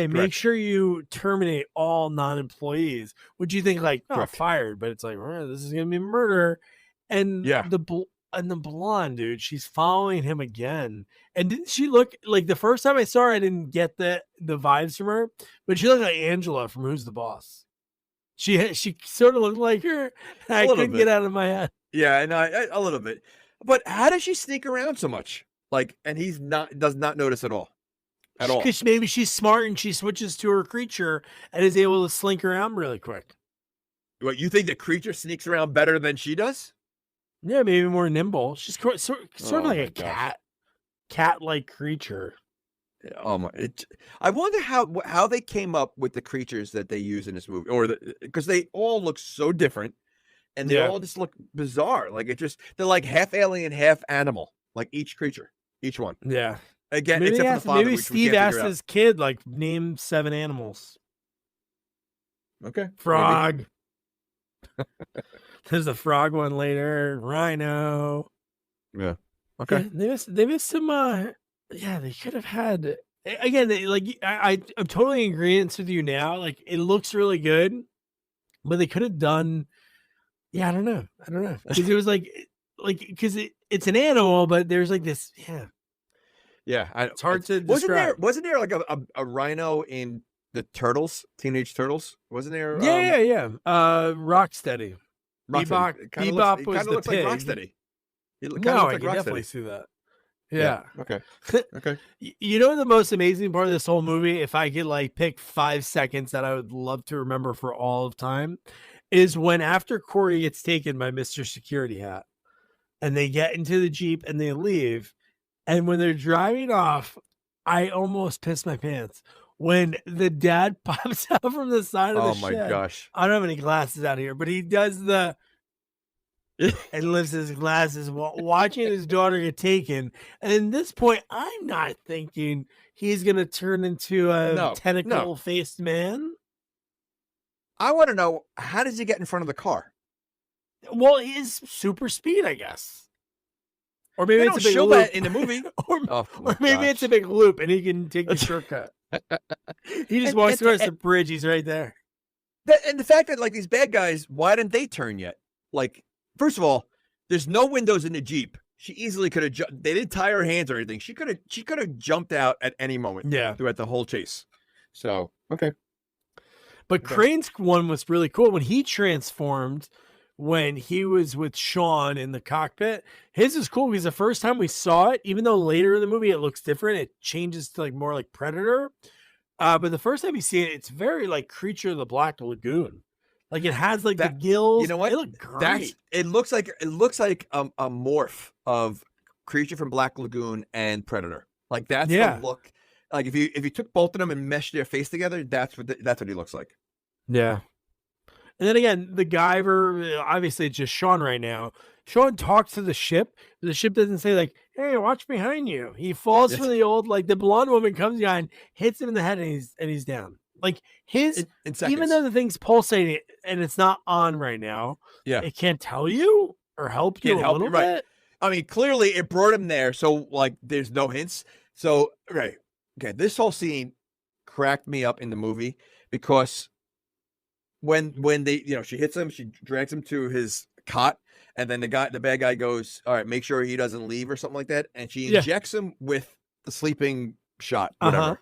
make sure you terminate all non-employees." Would you think like, fired? But it's like, this is gonna be murder. And the blonde dude, she's following him again. And didn't she look like, the first time I saw her, I didn't get the vibes from her, but she looked like Angela from Who's the Boss. She sort of looked like her. I couldn't get out of my head. Yeah, and a little bit. But how does she sneak around so much? Like, and does not notice at all. At all. Because maybe she's smart and she switches to her creature and is able to slink around really quick. What, you think the creature sneaks around better than she does? Yeah, maybe more nimble. She's sort of like a cat-like creature. Oh my! I wonder how they came up with the creatures that they use in this movie, because they all look so different, and they all just look bizarre. Like they're like half alien, half animal. Like each creature, each one. Yeah. Again, maybe except for the father. Maybe Steve asked his kid, like, name 7 animals. Okay. Frog. There's a frog one later. Rhino. Yeah. Okay. Yeah, they missed some. Yeah, they could have had Again, like I'm totally in agreement with you now. Like it looks really good, but they could have done. Yeah, I don't know. Because it was because it's an animal, but there's like this. Yeah, Yeah, it's hard to describe. Wasn't there like a rhino in the Turtles, Teenage Turtles? Wasn't there? Yeah. Rocksteady. Rocksteady. Bebop was the looks pig. like Rocksteady. No, I can definitely see that. Yeah. Okay. Okay. You know the most amazing part of this whole movie, if I could like pick 5 seconds that I would love to remember for all of time, is when after Corey gets taken by Mr. Security Hat and they get into the Jeep and they leave. And when they're driving off, I almost pissed my pants when the dad pops out from the side of the shed. Oh my gosh. I don't have any glasses out here, but he does the and lifts his glasses while watching his daughter get taken. And at this point, I'm not thinking he's going to turn into a tentacle-faced man. I want to know, how does he get in front of the car? Well, he's super speed, I guess. Or maybe it's a big loop. That in the movie. or maybe it's a big loop and he can take the shortcut. He just walks across the bridge. He's right there. And the fact that like these bad guys, why didn't they turn yet? Like, first of all, there's no windows in the Jeep. She easily could have. They didn't tie her hands or anything. She could have jumped out at any moment. Yeah, throughout the whole chase. So okay. But Crane's one was really cool when he transformed. When he was with Sean in the cockpit, his is cool because the first time we saw it, even though later in the movie it looks different, it changes to like more like Predator. But the first time you see it, it's very like Creature of the Black Lagoon. Like it has like the gills. You know what? It looked great. It looks like a morph of Creature from Black Lagoon and Predator. Like that's the look. Like if you took both of them and meshed their face together, that's what he looks like. Yeah. And then again, the Guyver, obviously it's just Sean right now. Sean talks to the ship. The ship doesn't say like, hey, watch behind you. He falls for the old, like the blonde woman comes behind, hits him in the head and he's down. Like his, even though the thing's pulsating and it's not on right now, it can't tell you or help you a little bit. Right. I mean, clearly it brought him there. So like there's no hints. So, okay. This whole scene cracked me up in the movie because when they, she hits him, she drags him to his cot, and then the bad guy goes, all right, make sure he doesn't leave or something like that. And she injects him with the sleeping shot, whatever.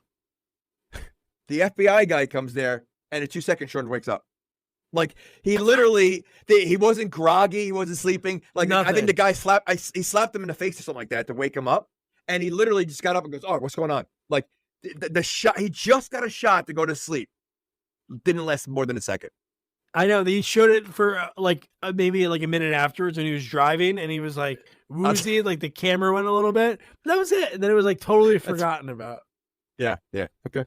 The FBI guy comes there, and in 2 seconds, Sean wakes up. Like he literally, he wasn't groggy, he wasn't sleeping. Like nothing. I think the guy he slapped him in the face or something like that to wake him up, and he literally just got up and goes, "Oh, what's going on?" Like the shot, he just got a shot to go to sleep. Didn't last more than a second. I know they showed it for maybe like a minute afterwards when he was driving and he was like woozy, like the camera went a little bit. But that was it. And then it was like totally forgotten about. Yeah. Okay.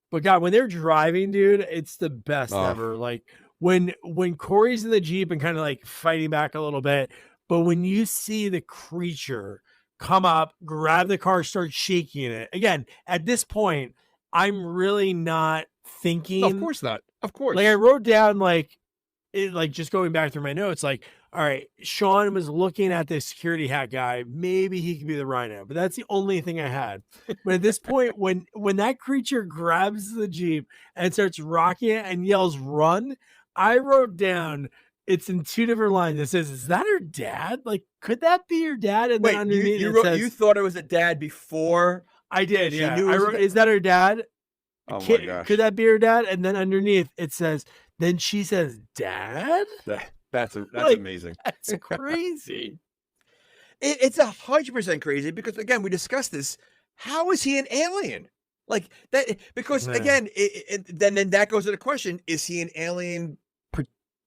But God, when they're driving, dude, it's the best ever. Like when Corey's in the Jeep and kind of like fighting back a little bit, but when you see the creature come up, grab the car, start shaking it. Again, at this point, I'm really not thinking. No, of course not. Of course. Like I wrote down like just going back through my notes, like, all right, Sean was looking at this security hat guy. Maybe he could be the Rhino, but that's the only thing I had. But at this point, when that creature grabs the Jeep and starts rocking it and yells "run," I wrote down it's in 2 different lines. It says, "Is that her dad? Like, could that be your dad?" And wait, then underneath you thought it was a dad before? I did. Yeah, I wrote, "Is that her dad?" Oh my gosh. Could that be her dad? And then underneath it says, then she says, "Dad?" That's amazing. That's crazy. It's 100% crazy because again, we discussed this. How is he an alien? Like that? Because again, then that goes to the question: is he an alien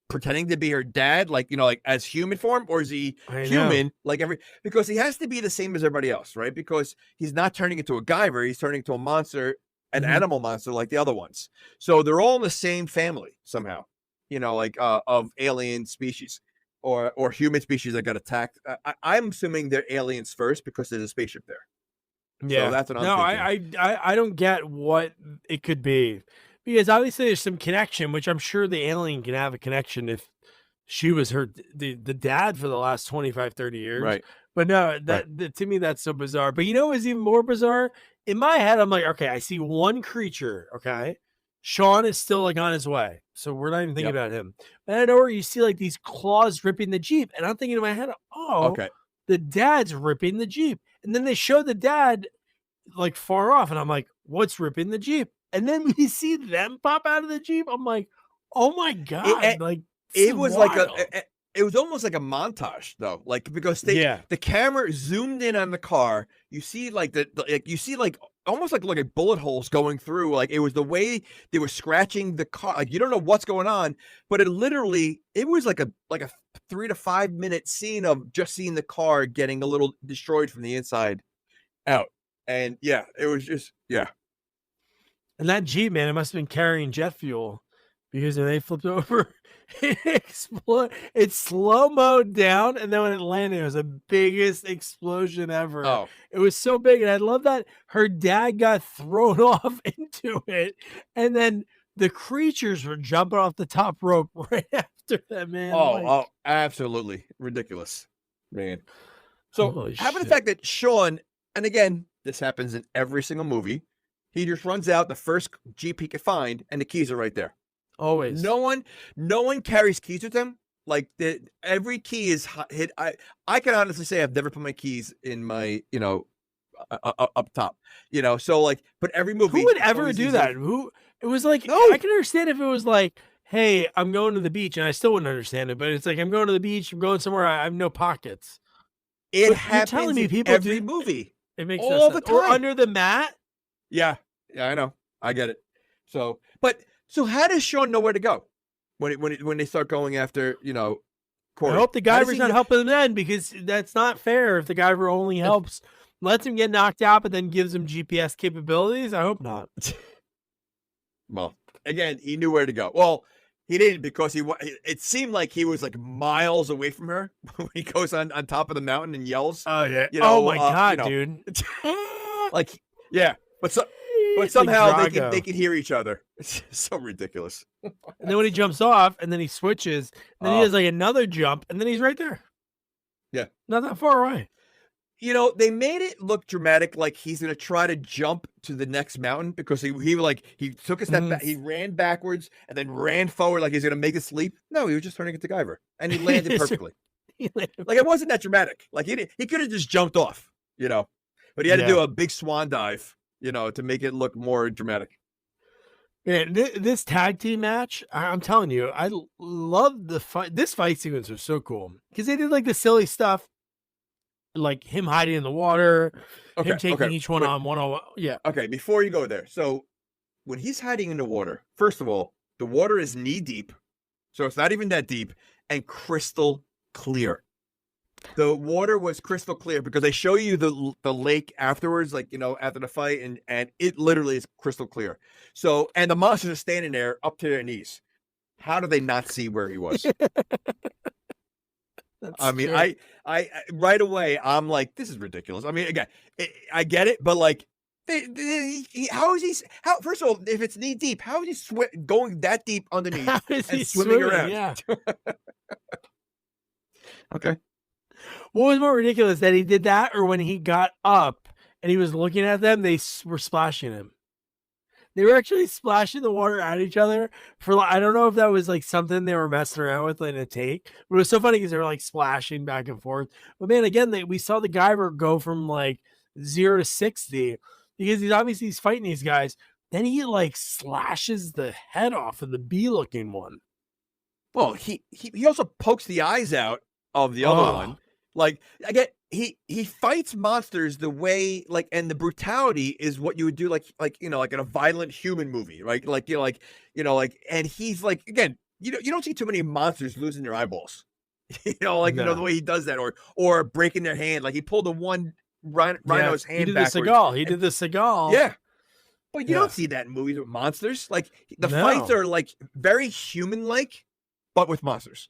pretending to be her dad, like like as human form, or is he human like Because he has to be the same as everybody else, right? Because he's not turning into a Guyver; he's turning into a monster. An animal monster like the other ones. So they're all in the same family somehow, of alien species or human species that got attacked. I'm assuming they're aliens first because there's a spaceship there. Yeah, so that's what I'm thinking. I don't get what it could be because obviously there's some connection, which I'm sure the alien can have a connection if she was the dad for the last 25, 30 years. Right. But no, to me, that's so bizarre. But you know what's even more bizarre? In my head, I'm like, okay, I see one creature. Okay. Sean is still like on his way. So we're not even thinking about him. But I know where you see like these claws ripping the Jeep. And I'm thinking in my head, oh, Okay. the dad's ripping the Jeep. And then they show the dad like far off. And I'm like, what's ripping the Jeep? And then we see them pop out of the Jeep. I'm like, oh my God. It was wild. It was almost like a montage though, like because the camera zoomed in on the car. You see like almost like bullet holes going through. Like it was the way they were scratching the car. Like you don't know what's going on, but it was like a 3 to 5 minute scene of just seeing the car getting a little destroyed from the inside out. And it was just And that Jeep, man, it must have been carrying jet fuel because when they flipped over, it exploded. It slow-moed down, and then when it landed, it was the biggest explosion ever. Oh. It was so big, and I love that her dad got thrown off into it, and then the creatures were jumping off the top rope right after that, man. Oh, absolutely ridiculous, man. So having the fact that Sean, and again, this happens in every single movie, he just runs out the first Jeep he could find, and the keys are right there. Always. No one carries keys with them. Like every key is hit. I can honestly say I've never put my keys in my up top. So like, but every movie. Who would ever do that? It was like no. I can understand if it was like, hey, I'm going to the beach, and I still wouldn't understand it. But it's like I'm going to the beach. I'm going somewhere. I have no pockets. It happens telling me people every movie. It makes all the time. Or under the mat. Yeah, I know. I get it. So how does Sean know where to go when they start going after, Corey? I hope the Guyver's not helping him then, because that's not fair if the Guyver only lets him get knocked out, but then gives him GPS capabilities. I hope not. Well, again, he knew where to go. Well, he didn't, because it seemed like he was like miles away from her when he goes on top of the mountain and yells. Oh, yeah. Oh, my God, dude. Like, yeah. But somehow they can hear each other. It's so ridiculous. And then when he jumps off, and then he switches, and then he has like another jump, and then he's right there. Yeah. Not that far away. They made it look dramatic, like he's going to try to jump to the next mountain, because he took a step back, he ran backwards and then ran forward like he's going to make this leap. No, he was just turning it to Guyver, and he landed perfectly. Like it wasn't that dramatic. Like he could have just jumped off, but he had to do a big swan dive, to make it look more dramatic. Man, this tag team match, I'm telling you, I love the fight. This fight sequence was so cool because they did like the silly stuff, like him hiding in the water, him taking each one on one-on-one. Yeah. Okay, before you go there, so when he's hiding in the water, first of all, the water is knee deep, so it's not even that deep, and crystal clear. The water was crystal clear because they show you the lake afterwards, like, after the fight, and it literally is crystal clear. So, and the monsters are standing there up to their knees. How do they not see where he was? I mean, I right away, I'm like, this is ridiculous. I mean, again, I get it, but like, how is he? First of all, if it's knee deep, how is he going that deep underneath and swimming around? Yeah. Okay. What was more ridiculous, that he did that, or when he got up and he was looking at them, they were splashing him? They were actually splashing the water at each other for, I don't know if that was like something they were messing around with in a take, but it was so funny because they were like splashing back and forth. But man, again, we saw the Guyver go from like 0 to 60 because he's fighting these guys. Then he like slashes the head off of the bee looking one. Well, he also pokes the eyes out of the other one. Like, again, he fights monsters the way, like, and the brutality is what you would do, like in a violent human movie, right? And he's like, again, you don't see too many monsters losing their eyeballs, the way he does that, or breaking their hand. Like he pulled the one rhino's hand. He did backwards. the Seagal. He did the Seagal. Yeah. But you don't see that in movies with monsters. Like the fights are like very human-like, but with monsters.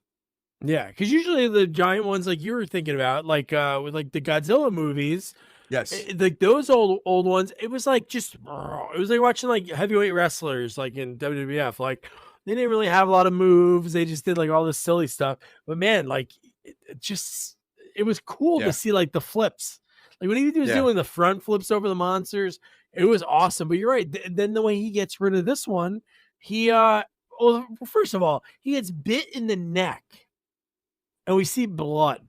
Yeah, because usually the giant ones, like you were thinking about, like with like the Godzilla movies, yes, like those old ones, it was like it was like watching like heavyweight wrestlers, like in WWF, like They didn't really have a lot of moves. They just did like all this silly stuff. But man, like it was cool to see like the flips. Like when he was doing the front flips over the monsters, it was awesome. But you're right. Then the way he gets rid of this one, he well, first of all, he gets bit in the neck, and we see blood.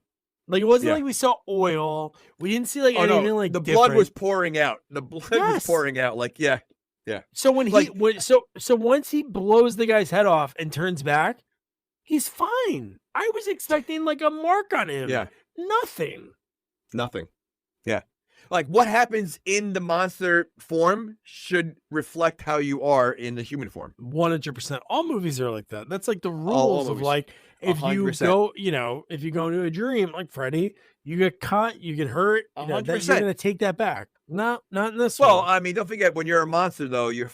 Like it wasn't like we saw oil. We didn't see like anything like the different. blood was pouring out. The blood was pouring out. Like yeah. So when so once he blows the guy's head off and turns back, he's fine. I was expecting like a mark on him. Yeah. Nothing. Yeah. Like what happens in the monster form should reflect how you are in the human form. 100%. All movies are like that. That's like the rules of like if 100%. You go, if you go into a dream like Freddy, you get cut, you get hurt, you're going to take that back. Not in this one. Well, I mean, don't forget when you're a monster though, you're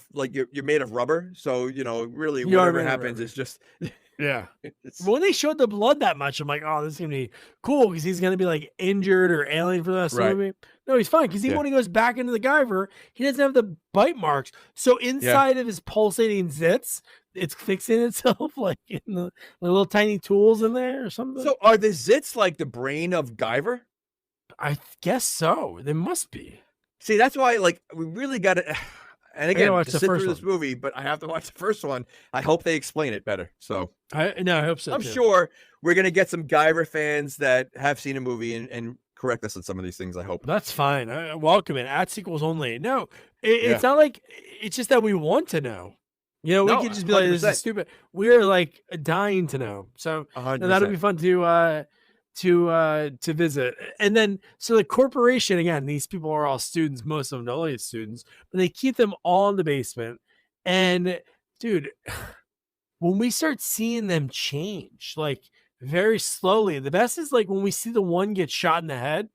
made of rubber, so really whatever happens is just yeah. When they showed the blood that much, I'm like, oh, this is gonna be cool because he's gonna be like injured or alien for the rest of the movie. No, he's fine because even when he goes back into the Guyver, he doesn't have the bite marks. So inside of his pulsating zits, it's fixing itself like in the little tiny tools in there or something. So are the zits like the brain of Guyver? I guess so. They must be. See, that's why like we really got to. And again, to sit through this movie, but I have to watch the first one. I hope they explain it better. So I hope so. I'm sure we're gonna get some Guyver fans that have seen a movie and correct us on some of these things. I hope that's fine. I welcome it. At sequels only. No, it's not like it's just that we want to know. We could just be like, "This is stupid." We're like dying to know. So that'll be fun to visit. And then so the corporation, again, these people are all students, most of them only students, but they keep them all in the basement. And dude, when we start seeing them change like very slowly, the best is like when we see the one get shot in the head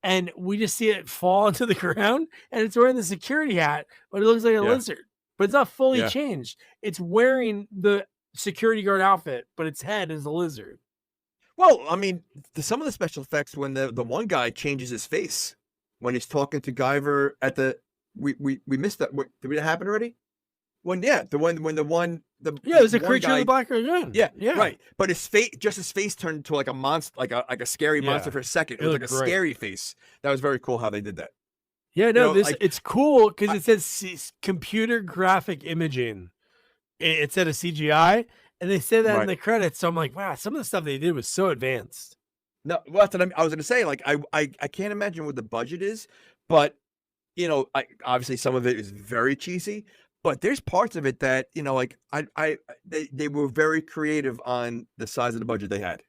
and we just see it fall into the ground and it's wearing the security hat, but it looks like a lizard, but it's not fully changed. It's wearing the security guard outfit, but its head is a lizard. Well, I mean, some of the special effects when the one guy changes his face when he's talking to Guyver at the we missed that. Did it happen already? It was a creature in the black lagoon. Yeah, right. But his face turned into like a monster, like a scary monster for a second. It was like a scary face. That was very cool how they did that. Yeah, no, it's cool because it says computer graphic imaging. It said a CGI. And they say that in the credits, so I'm like, wow, some of the stuff they did was so advanced. No, well, that's what I was going to say. Like, I can't imagine what the budget is, but obviously some of it is very cheesy. But there's parts of it that they were very creative on the size of the budget they had.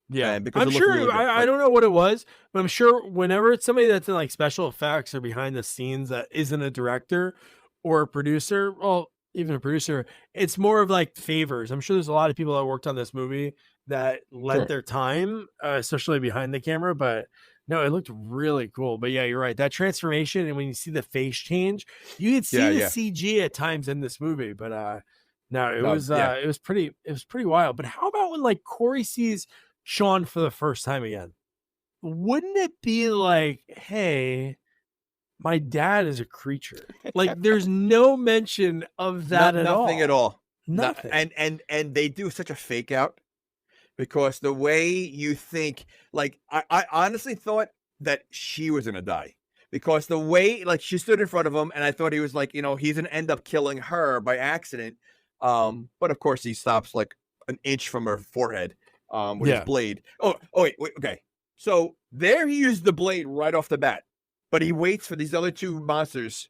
Yeah, because I'm sure. Really I don't know what it was, but I'm sure whenever it's somebody that's in like special effects or behind the scenes that isn't a director or a producer, well, even a producer, it's more of like favors. I'm sure there's a lot of people that worked on this movie that lent their time, especially behind the camera. But no, it looked really cool. But yeah, you're right. That transformation, and when you see the face change, you could see the CG at times in this movie. But it was pretty wild. But how about when like Corey sees Sean for the first time again? Wouldn't it be like, hey, my dad is a creature? Like there's no mention of that at all. Nothing at all. Nothing. And they do such a fake out because the way you think, like I honestly thought that she was gonna die because the way like she stood in front of him and I thought he was like, he's gonna end up killing her by accident. But of course he stops like an inch from her forehead with his blade. Oh wait, okay. So there he used the blade right off the bat. But he waits for these other two monsters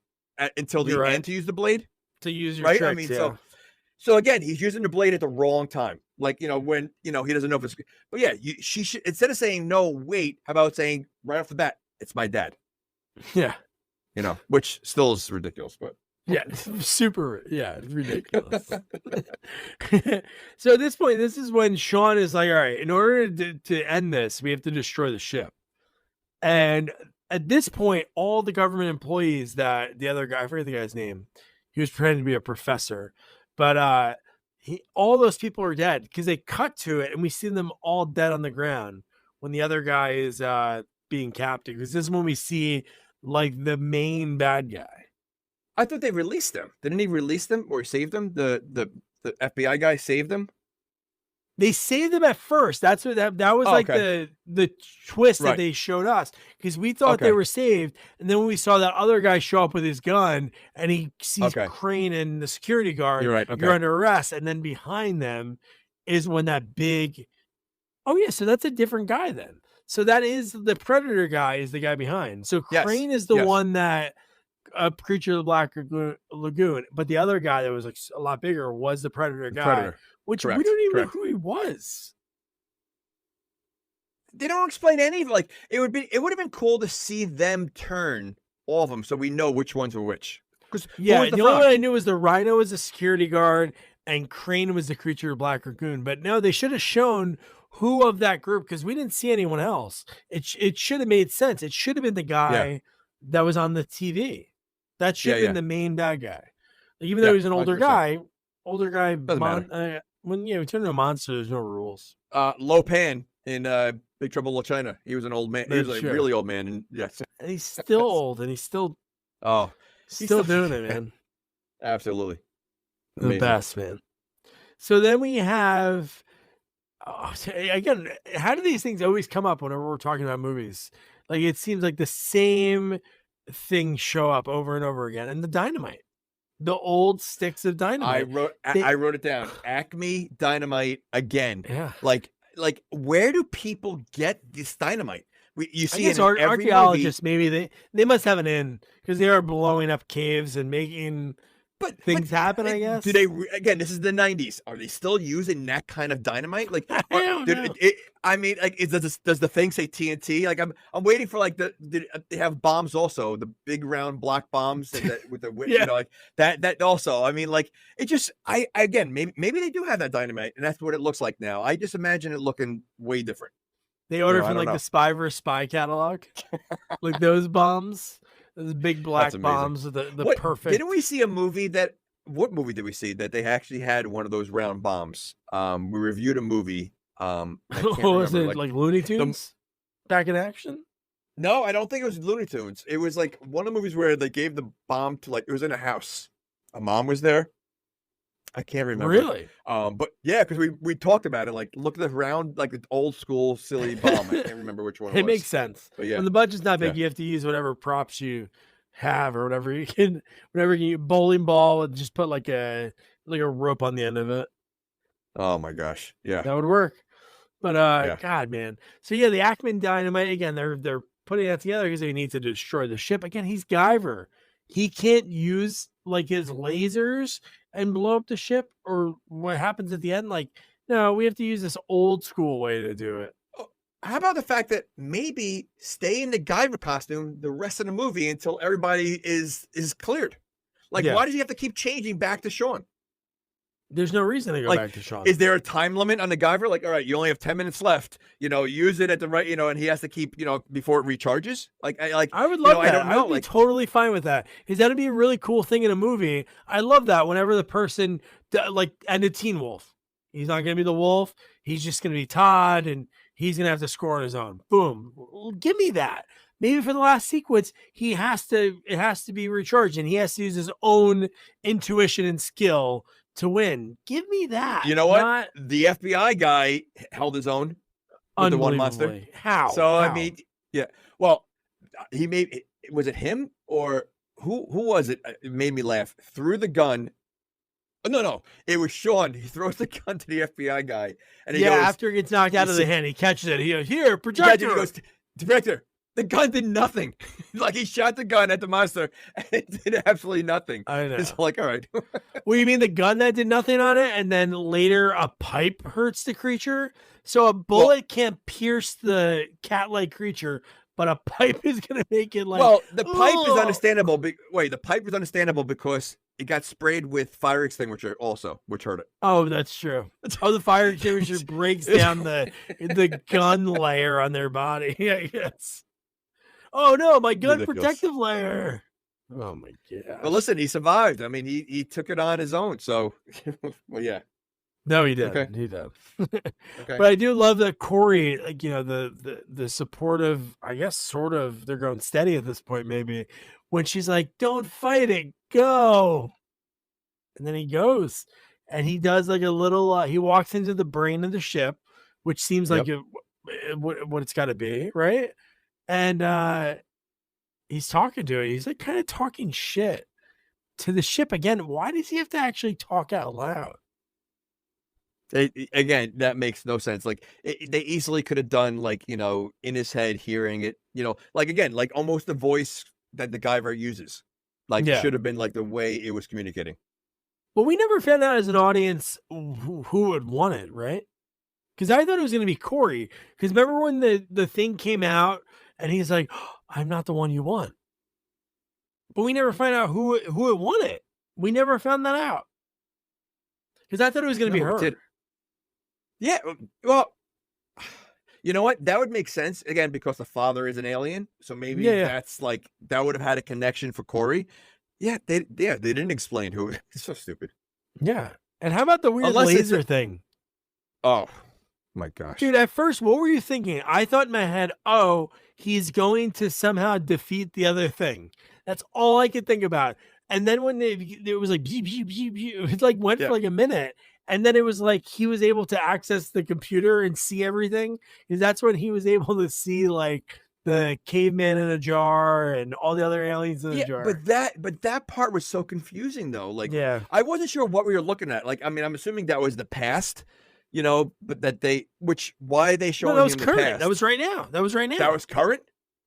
until the end to use the blade. To use your tricks, I mean, so again, he's using the blade at the wrong time. Like, when, he doesn't know if it's... But yeah, she should, instead of saying, no, wait, how about saying right off the bat, it's my dad. Yeah. Which still is ridiculous, but... Yeah, super, ridiculous. So at this point, this is when Sean is like, all right, in order to end this, we have to destroy the ship. And... at this point, all the government employees that the other guy, I forget the guy's name, he was pretending to be a professor, but all those people are dead because they cut to it and we see them all dead on the ground when the other guy is being captured. Because this is when we see like the main bad guy. I thought they released them. Didn't he release them or save them? The The FBI guy saved him. They saved them at first. That's what that was like okay. the twist Right. that they showed us, because we thought Okay. they were saved, and then when we saw that other guy show up with his gun and he sees Okay. Crane and the security guard, You're right. Okay. you're under arrest, and then behind them is when that big, oh yeah, so that's a different guy then. So that is the Predator guy is the guy behind. So Yes. Crane is the Yes. one that Creature of the Black Lagoon, but the other guy that was like a lot bigger was the Predator guy. Predator. Which Correct. we don't even Correct. know who he was. They don't explain any like it would have been cool to see them turn all of them so we know which ones were which. Because Yeah, the only one I knew was the Rhino was a security guard and Crane was the Creature of Black Lagoon. But no, they should have shown who of that group, because we didn't see anyone else. It should have made sense. It should have been the guy that was on the TV. That should have been the main bad guy. Like, even though he's an older 100%. guy, Doesn't matter. When we turn into a monster, there's no rules. Lo Pan in Big Trouble in Little China. He was an old man. He was That's a true. really old man, and yes. And he's still old, and he's still still doing it, man. Absolutely. The Amazing. best, man. So then we have, again, how do these things always come up whenever we're talking about movies? Like, it seems like the same things show up over and over again. And the dynamite, the old sticks of dynamite. I wrote it down. Acme Dynamite again. Yeah. Like where do people get this dynamite? You see, I guess it in every archaeologists, maybe they must have an in, because they are blowing up caves and making things happen, I guess. Do they again? This is the 90s. Are they still using that kind of dynamite? Like, I don't know. I mean, like, does the thing say TNT? Like, I'm waiting for like they have bombs also, the big round black bombs with the you know, like that also. I mean, like, it just maybe they do have that dynamite, and that's what it looks like now. I just imagine it looking way different. They ordered from like the Spy vs. Spy catalog, like those bombs. Those big black bombs with the perfect. Didn't we see a movie what movie did we see that they actually had one of those round bombs? We reviewed a movie. I can't was remember, it like Looney Tunes back in action? No, I don't think it was Looney Tunes. It was like one of the movies where they gave the bomb to, like, it was in a house. A mom was there. I can't remember. Really? But yeah, because we talked about it. Like, look at the round, like the old school silly bomb. I can't remember which one it was. It makes sense. But yeah, when the budget's not big, you have to use whatever props you have or whatever you can. Whatever you bowling ball and just put like a rope on the end of it. Oh my gosh, yeah, that would work. But God, man. So yeah, the Acme Dynamite again. They're putting that together because they need to destroy the ship. Again, he's Guyver. He can't use like his lasers and blow up the ship, or what happens at the end. Like, no, we have to use this old school way to do it. How about the fact that maybe stay in the Guyver costume the rest of the movie until everybody is cleared? Like, why does he have to keep changing back to Sean? There's no reason to go back to Sean. Is there a time limit on the Guyver? Like, all right, you only have 10 minutes left. You know, use it at the right, you know, and he has to keep, you know, before it recharges. I would love that. I would be totally fine with that. Because that'd be a really cool thing in a movie. I love that whenever the person, like, and the Teen Wolf. He's not going to be the wolf. He's just going to be Todd, and he's going to have to score on his own. Boom. Give me that. Maybe for the last sequence, it has to be recharged, and he has to use his own intuition and skill to win. Give me that. You know what? The FBI guy held his own with the one monster. How? So, I mean, yeah. Well, was it him or who was it? It made me laugh. Threw the gun. No. It was Sean. He throws the gun to the FBI guy. And he goes, after he gets knocked out of the hand, he catches it. He goes, here, projector. He goes, projector. The gun did nothing. Like, he shot the gun at the monster and it did absolutely nothing. I know. It's like, all right. Well, you mean the gun that did nothing on it, and then later a pipe hurts the creature? So a bullet can't pierce the cat-like creature, but a pipe is going to make it like... Well, the pipe is understandable. The pipe is understandable because it got sprayed with fire extinguisher also, which hurt it. Oh, that's true. Oh, the fire extinguisher breaks down the gun layer on their body. Yeah, yes. Oh no, my gun protective layer. Oh my god. Well, listen, he survived. I mean, he took it on his own. So, well, yeah. No, he did. Okay. He did. Okay. But I do love that Corey, like, you know, the supportive, I guess, sort of, they're going steady at this point, maybe, when she's like, don't fight it, go. And then he goes. and he does like a little. He walks into the brain of the ship, which seems like what it's got to be, right? And he's talking to it. He's like kind of talking shit to the ship again. Why does he have to actually talk out loud? Again, that makes no sense. Like they easily could have done like, you know, in his head, hearing it, you know, like again, like almost the voice that the Guyver uses, like should have been like the way it was communicating. Well, we never found out as an audience who would want it, right? Because I thought it was going to be Corey. Because remember when the thing came out and he's like, oh, I'm not the one you want. But we never find out who it wanted. We never found that out. Because I thought it was going to be her. Yeah, well, you know what? That would make sense, again, because the father is an alien. So maybe that's like, that would have had a connection for Corey. Yeah, they didn't explain who. It's so stupid. Yeah. And how about the weird laser thing? Oh, my gosh. Dude, at first, what were you thinking? I thought in my head, oh, he's going to somehow defeat the other thing. That's all I could think about. And then when it was like, it like went for like a minute. And then it was like he was able to access the computer and see everything. Because that's when he was able to see like the caveman in a jar and all the other aliens in a jar. But that part was so confusing though. Like, I wasn't sure what we were looking at. Like, I mean, I'm assuming that was the past, you know, but that why are they showing that was him current. The past? That was right now. That was current?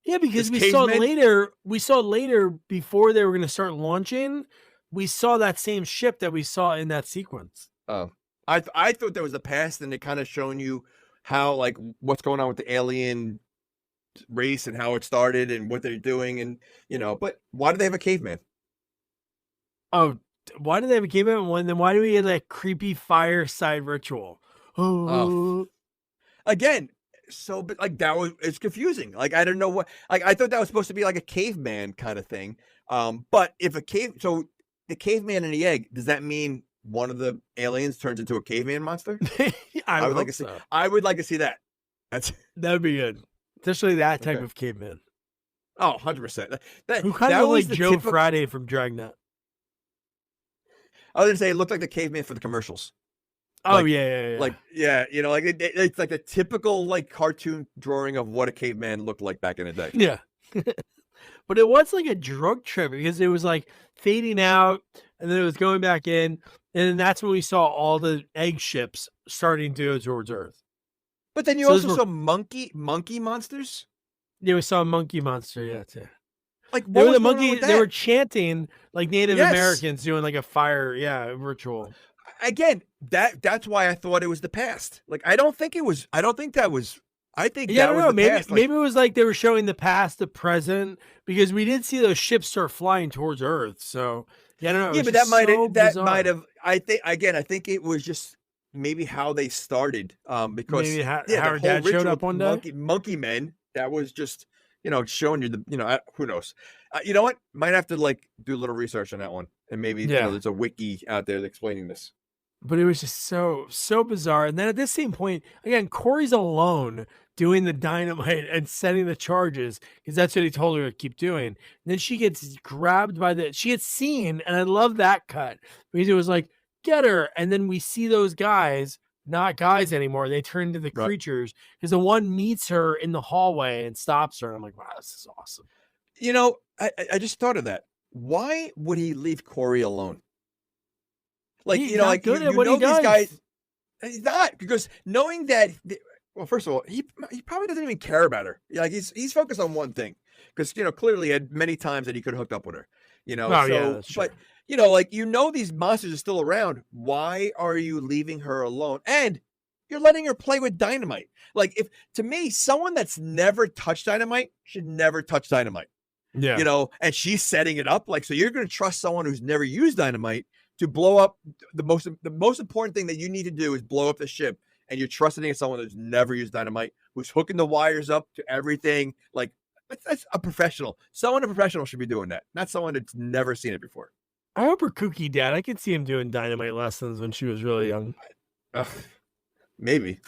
Yeah, because we saw later before they were going to start launching, we saw that same ship that we saw in that sequence. Oh, I thought that was the past, and they kind of showing you how, like, what's going on with the alien race and how it started and what they're doing, and you know. But why do they have a caveman? Oh, why do they have a caveman? Then why do we have that creepy fireside ritual? Oh. Again, so but like it's confusing. Like I don't know what. Like I thought that was supposed to be like a caveman kind of thing. But if so the caveman and the egg, does that mean one of the aliens turns into a caveman monster? I would like to see. I would like to see that. That would be good, especially that type of caveman. Oh, 100%. Who kind of like Joe Friday from Dragnet. I was gonna say it looked like the caveman for the commercials. Oh, like, yeah. Like, you know, like it's like a typical like cartoon drawing of what a caveman looked like back in the day. Yeah. But it was like a drug trip because it was like fading out and then it was going back in. And then that's when we saw all the egg ships starting to go towards Earth. But then you also saw monkey monsters. Yeah, we saw a monkey monster. Yeah, too. Like they were the monkey. They were chanting like Native Americans doing like a fire, ritual. Again, that's why I thought it was the past. Like I don't think that was. I think that was maybe past. Maybe it was like they were showing the past, the present, because we did see those ships start flying towards Earth. So I don't know. Yeah, but that might have. I think it was just maybe how they started. Because maybe how her dad showed up one day. Monkey men. That was just showing you the who knows. You know what? Might have to like do a little research on that one, and maybe there's a wiki out there explaining this. But it was just so bizarre. And then at this same point, again, Corey's alone doing the dynamite and setting the charges because that's what he told her to keep doing. And then she gets grabbed she gets seen, and I love that cut because it was like, get her. And then we see those guys, not guys anymore. They turn into the creatures because the one meets her in the hallway and stops her. And I'm like, wow, this is awesome. I just thought of that. Why would he leave Corey alone? Like, he's not good at what he does. These guys, he's not, because knowing that, well, first of all, he probably doesn't even care about her. Like he's focused on one thing, because clearly he had many times that he could have hooked up with her. But these monsters are still around. Why are you leaving her alone? And you're letting her play with dynamite. Like to me, someone that's never touched dynamite should never touch dynamite. Yeah. And she's setting it up. Like, so you're going to trust someone who's never used dynamite to blow up the most important thing that you need to do is blow up the ship, and you're trusting in someone who's never used dynamite, who's hooking the wires up to everything. Like that's a professional. A professional should be doing that, not someone that's never seen it before. I hope her kooky dad. I could see him doing dynamite lessons when she was really young. Maybe.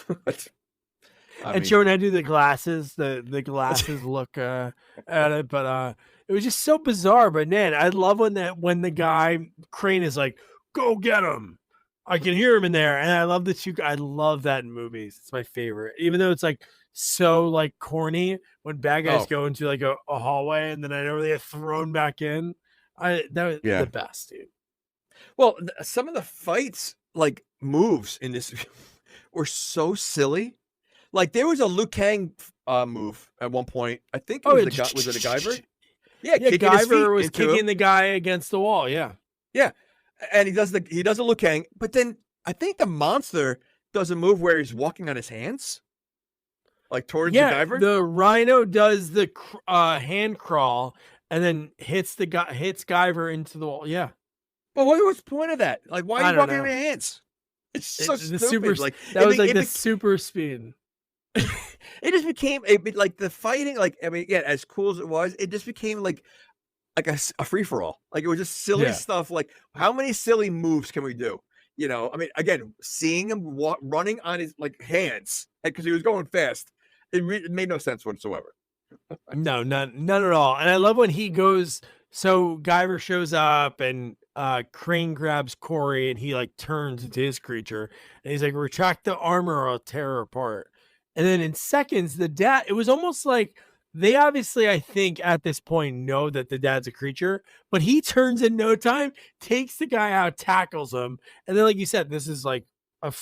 And showing how to do the glasses, the glasses look at it, but it was just so bizarre. But man, I love when the guy Crane is like, "Go get him," I can hear him in there, and I love the two. I love that in movies. It's my favorite, even though it's like so like corny when bad guys go into like a hallway and then I know they get thrown back in. That was the best, dude. Well, some of the fights, like moves in this, were so silly. Like there was a Liu Kang move at one point. I think it was was it a Guyver? Yeah, Guyver was kicking the guy against the wall. Yeah. And he does a Liu Kang, but then I think the monster does a move where he's walking on his hands, like towards the Guyver. The Rhino does the hand crawl and then hits Guyver into the wall. Yeah, but what was the point of that? Like, why are you walking on your hands? It's so stupid. That was like the super speed. It just became like the fighting. Like I mean, again, as cool as it was, it just became like a free for all. Like it was just silly stuff. Like how many silly moves can we do? You know, I mean, again, seeing him running on his like hands because he was going fast, it made no sense whatsoever. No, none at all. And I love when he goes. So Guyver shows up and Crane grabs Corey and he like turns into his creature and he's like, retract the armor or I'll tear her apart. And then in seconds, the dad, it was almost like they obviously, I think at this point know that the dad's a creature, but he turns in no time, takes the guy out, tackles him. And then, like you said, this is like a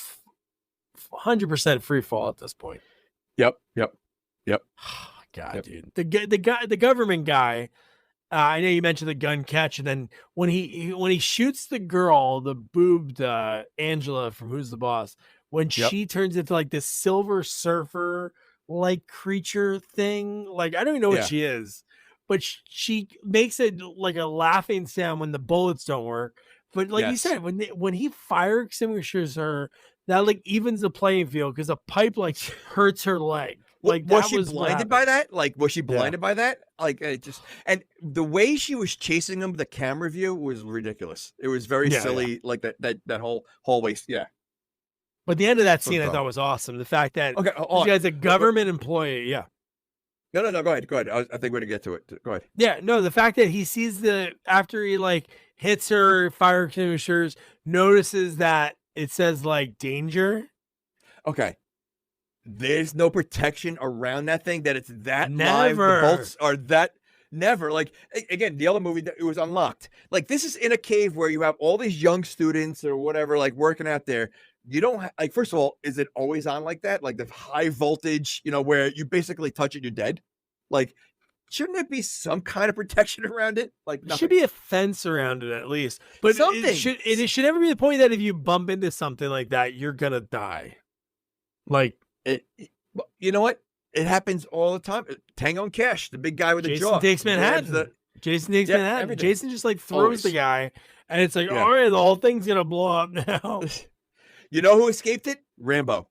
100% free fall at this point. Yep. God, dude, the government guy, I know you mentioned the gun catch, and then when he shoots the girl, the boobed Angela from Who's the Boss, when she turns into like this Silver Surfer like creature thing, like I don't even know what she is, but she makes it like a laughing sound when the bullets don't work. But like you said, when he fire extinguishes her, that like evens the playing field because a pipe like hurts her leg. Like was she blinded by that? Like was she blinded by that? Like it just, and the way she was chasing him, the camera view was ridiculous. It was very silly, like that whole hallway. Yeah. But the end of that scene I thought was awesome. The fact that this guy's a government employee. Yeah. No. Go ahead. I think we're gonna get to it. Go ahead. Yeah. No, the fact that he sees after he like hits her fire extinguishers, notices that it says like danger. Okay. There's no protection around that thing, that it's that live. The bolts are that never. Like again, the other movie, it was unlocked. Like this is in a cave where you have all these young students or whatever, like working out there. You don't like, first of all, is it always on like that? Like the high voltage, you know, where you basically touch it, you're dead. Like, shouldn't there be some kind of protection around it? Like there should be a fence around it at least. But something. It should never be the point that if you bump into something like that, you're gonna die. Like you know what? It happens all the time. Tango and Cash, the big guy with the jaw. Jason takes Manhattan. Everything. Jason just like throws the guy, and it's like, all right, the whole thing's gonna blow up now. You know who escaped it? Rambo.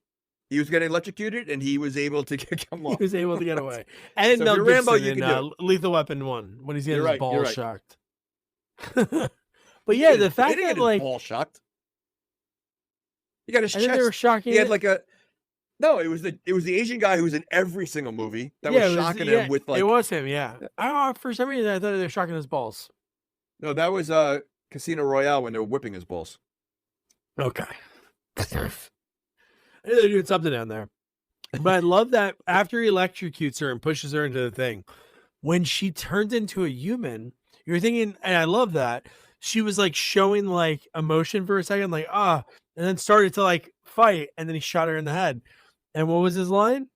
He was getting electrocuted, and he was able to come off. He was able to get away. And so Rambo, you can do Lethal Weapon 1 when he's getting his balls shocked. But yeah, the fact that like ball shocked. He got his chest. They were shocking. He had like a. No, it was the Asian guy who was in every single movie that was shocking him with like. It was him, yeah. For some reason, I thought they were shocking his balls. No, that was Casino Royale when they were whipping his balls. Okay. I knew they're doing something down there. But I love that after he electrocutes her and pushes her into the thing, when she turns into a human, you're thinking, and I love that, she was like showing like emotion for a second, like, and then started to like fight, and then he shot her in the head. And what was his line?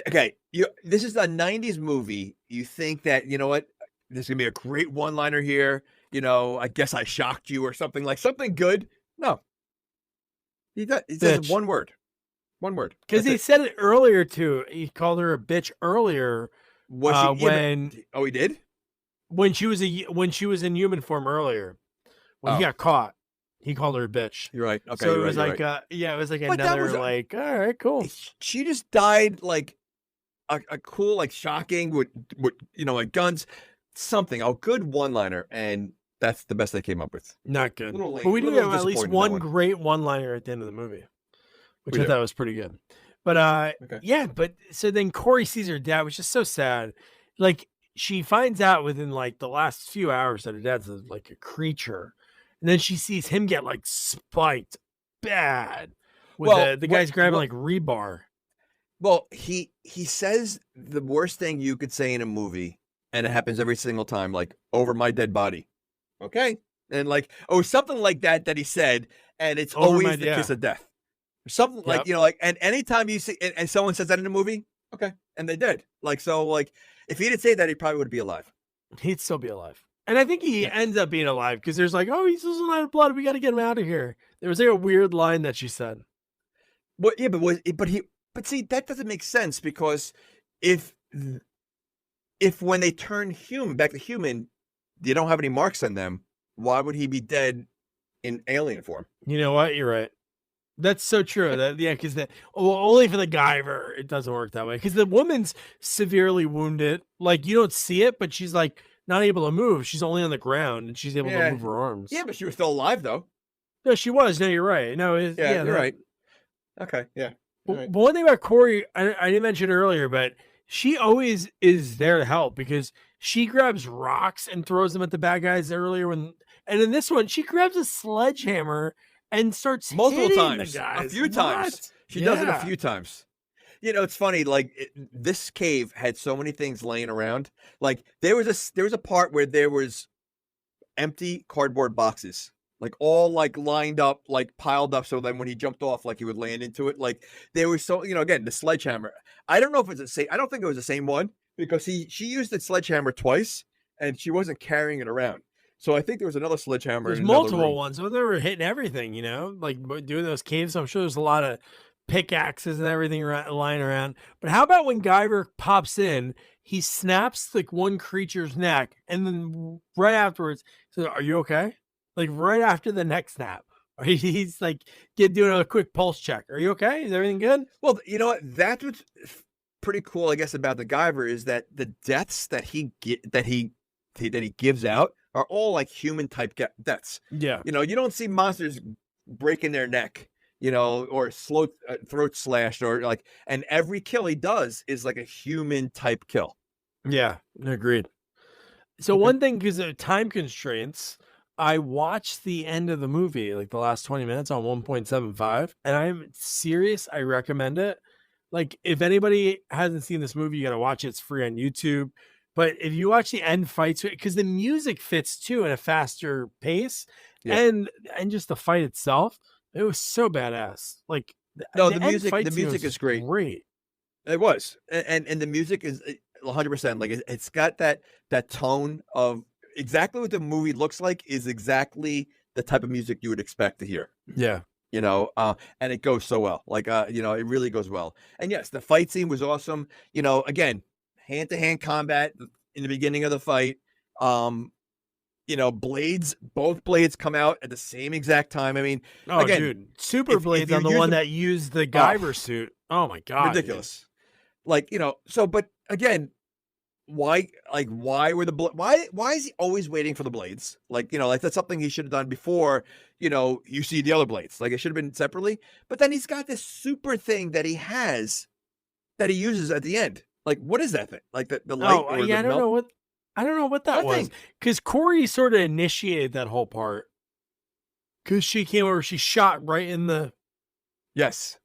Okay, this is a 90s movie. You think that, you know what, there's going to be a great one-liner here. You know, I guess I shocked you or something, like something good. No. He says one word. One word. Because he said it earlier too. He called her a bitch earlier. When he did? When she was in human form earlier. When he got caught. He called her a bitch. You're right. Okay. So it was like it was like another like, all right, cool. She just died like a cool, like shocking with you know, like guns, something, a good one-liner, and that's the best they came up with. Not good. But we do have at least one great one-liner at the end of the movie, which I thought was pretty good. But yeah, but so then Corey sees her dad, which is so sad. Like she finds out within like the last few hours that her dad's like a creature. and then she sees him get like spiked bad with Well, the guy's grabbing like rebar. Well, he says the worst thing you could say in a movie, and it happens every single time, like, over my dead body. Okay. And like, something like that he said, and it's Over always my- the yeah. kiss of death. Something like, Yep. like, and anytime you see, and someone says that in a movie, okay. And they did. Like, so like, if he didn't say that, he probably would be alive. He'd still be alive. And I think he ends up being alive because there's like, oh, he's losing out of blood. We got to get him out of here. There was like a weird line that she said. Well, yeah, but see, that doesn't make sense because if when they turn back to human, you don't have any marks on them, why would he be dead in alien form? You know what? You're right. That's so true. Because only for the Guyver, it doesn't work that way. Because the woman's severely wounded. Like, you don't see it, but she's like not able to move. She's only on the ground and she's able to move her arms. Yeah, but she was still alive though. No, she was. No, you're right. No, You're right. Okay, yeah. But one thing about Corey, I didn't mention earlier, but she always is there to help because she grabs rocks and throws them at the bad guys earlier and in this one, she grabs a sledgehammer and starts multiple times, the guys. a few times. She does it a few times. You know, it's funny. Like this cave had so many things laying around. Like there was a part where there was empty cardboard boxes, like all like lined up, like piled up. So then when he jumped off, like he would land into it. Like there was so, again, the sledgehammer. I don't know if it's the same. I don't think it was the same one because she used the sledgehammer twice and she wasn't carrying it around. So I think there was another sledgehammer. There's in another multiple room. ones. So they were hitting everything, like doing those caves. So I'm sure there's a lot of pickaxes and everything lying around. But how about when Guyver pops in, he snaps like one creature's neck, and then right afterwards, says, "Are you okay?" Like right after the neck snap, he's like doing a quick pulse check. Are you okay? Is everything good? Well, you know what? That's what's pretty cool, I guess, about the Guyver is that the deaths that he gives out are all like human type deaths. Yeah. You don't see monsters breaking their neck, or throat slashed or like, and every kill he does is like a human type kill. Yeah, agreed. So one thing, because of time constraints, I watched the end of the movie, like the last 20 minutes on 1.75, and I'm serious. I recommend it. Like if anybody hasn't seen this movie, you got to watch it. It's free on YouTube. But if you watch the end fights, because the music fits too in a faster pace, and just the fight itself, it was so badass. Like no, the music is great. Great. It was, and the music is 100%. Like it's got that tone of exactly what the movie looks like is exactly the type of music you would expect to hear. Yeah. And it goes so well. Like it really goes well. And yes, the fight scene was awesome. Again, hand-to-hand combat in the beginning of the fight. Both blades come out at the same exact time. I mean, again, dude, super blades on the one that used the Guyver suit. Oh my God. Ridiculous. Dude. Like, but again, why were why is he always waiting for the blades? Like, like that's something he should have done before, you see the other blades. Like it should have been separately, but then he's got this super thing that he has that he uses at the end. Like, what is that thing? Like the light? I don't know what that was. Because Corey sort of initiated that whole part. Because she came over, she shot right in the yes,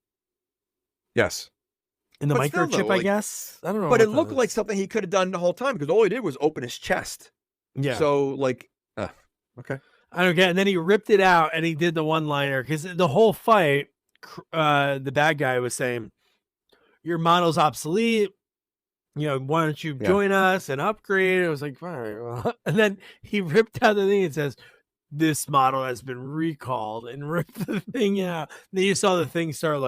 in the microchip, I guess. I don't know. But it looked like something he could have done the whole time because all he did was open his chest. Yeah. So like, okay. I don't get it. And then he ripped it out and he did the one-liner because the whole fight, the bad guy was saying, "Your model's obsolete. Why don't you join us and upgrade?" It was like, all right, well. And then he ripped out the thing and says, "This model has been recalled," and ripped the thing out. And then you saw the thing start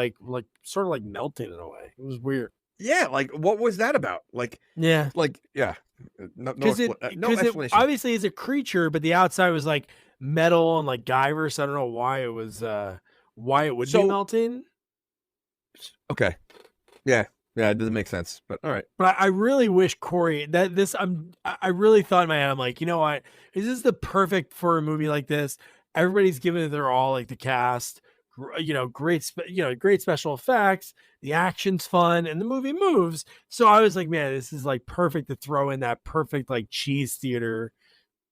sort of melting in a way. It was weird. Yeah, like what was that about? Like, yeah, like yeah, no explanation. Obviously, it's a creature, but the outside was like metal and like Guyver. So I don't know why it was why it would be melting. Okay, yeah. Yeah, it doesn't make sense, but all right. But I really wish Corey I really thought in my head, I'm like, you know what? Is this the perfect for a movie like this? Everybody's giving it their all, like the cast, great special effects. The action's fun and the movie moves. So I was like, man, this is like perfect to throw in that perfect like cheese theater.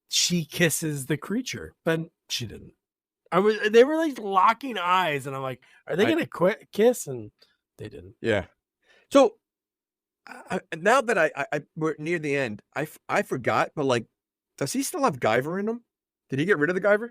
She kisses the creature, but She didn't. They were like locking eyes, and I'm like, are they gonna quit kiss? And they didn't. Yeah. So now that we're near the end, I forgot, but like, does he still have Guyver in him? Did he get rid of the Guyver?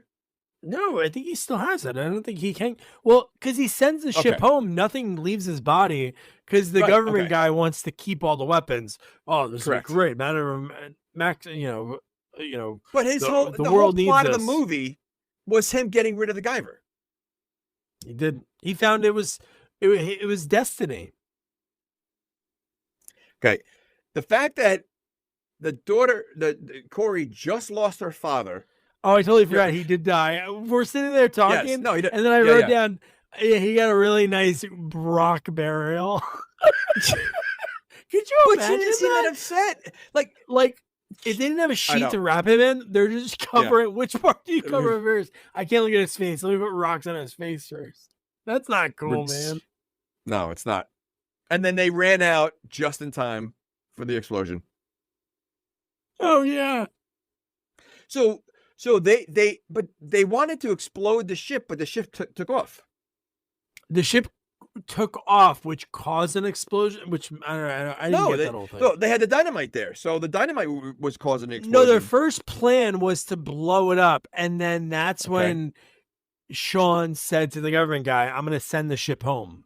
No, I think he still has it. I don't think he can. Well, because he sends the ship home, nothing leaves his body because the government guy wants to keep all the weapons. Oh, this is great. Max, you know. But his the the world whole plot needs of the movie was him getting rid of the Guyver. He did. He found it was destiny. Okay, the fact that the daughter, the Corey, just lost her father. Oh, I totally forgot he did die. We're sitting there talking, yes. No, he did. And then I wrote down, he got a really nice rock burial. Could you imagine that? Upset? Like if they didn't have a sheet to wrap him in, they're just covering. Which part do you cover first? I can't look at his face. Let me put rocks on his face first. That's not cool, man. No, it's not. And then they ran out just in time for the explosion. Oh yeah. So they wanted to explode the ship, but the ship took off. The ship took off, which caused an explosion. Which I didn't get that whole thing. No, they had the dynamite there, so the dynamite was causing the explosion. No, their first plan was to blow it up, and then that's when Sean said to the government guy, "I'm going to send the ship home,"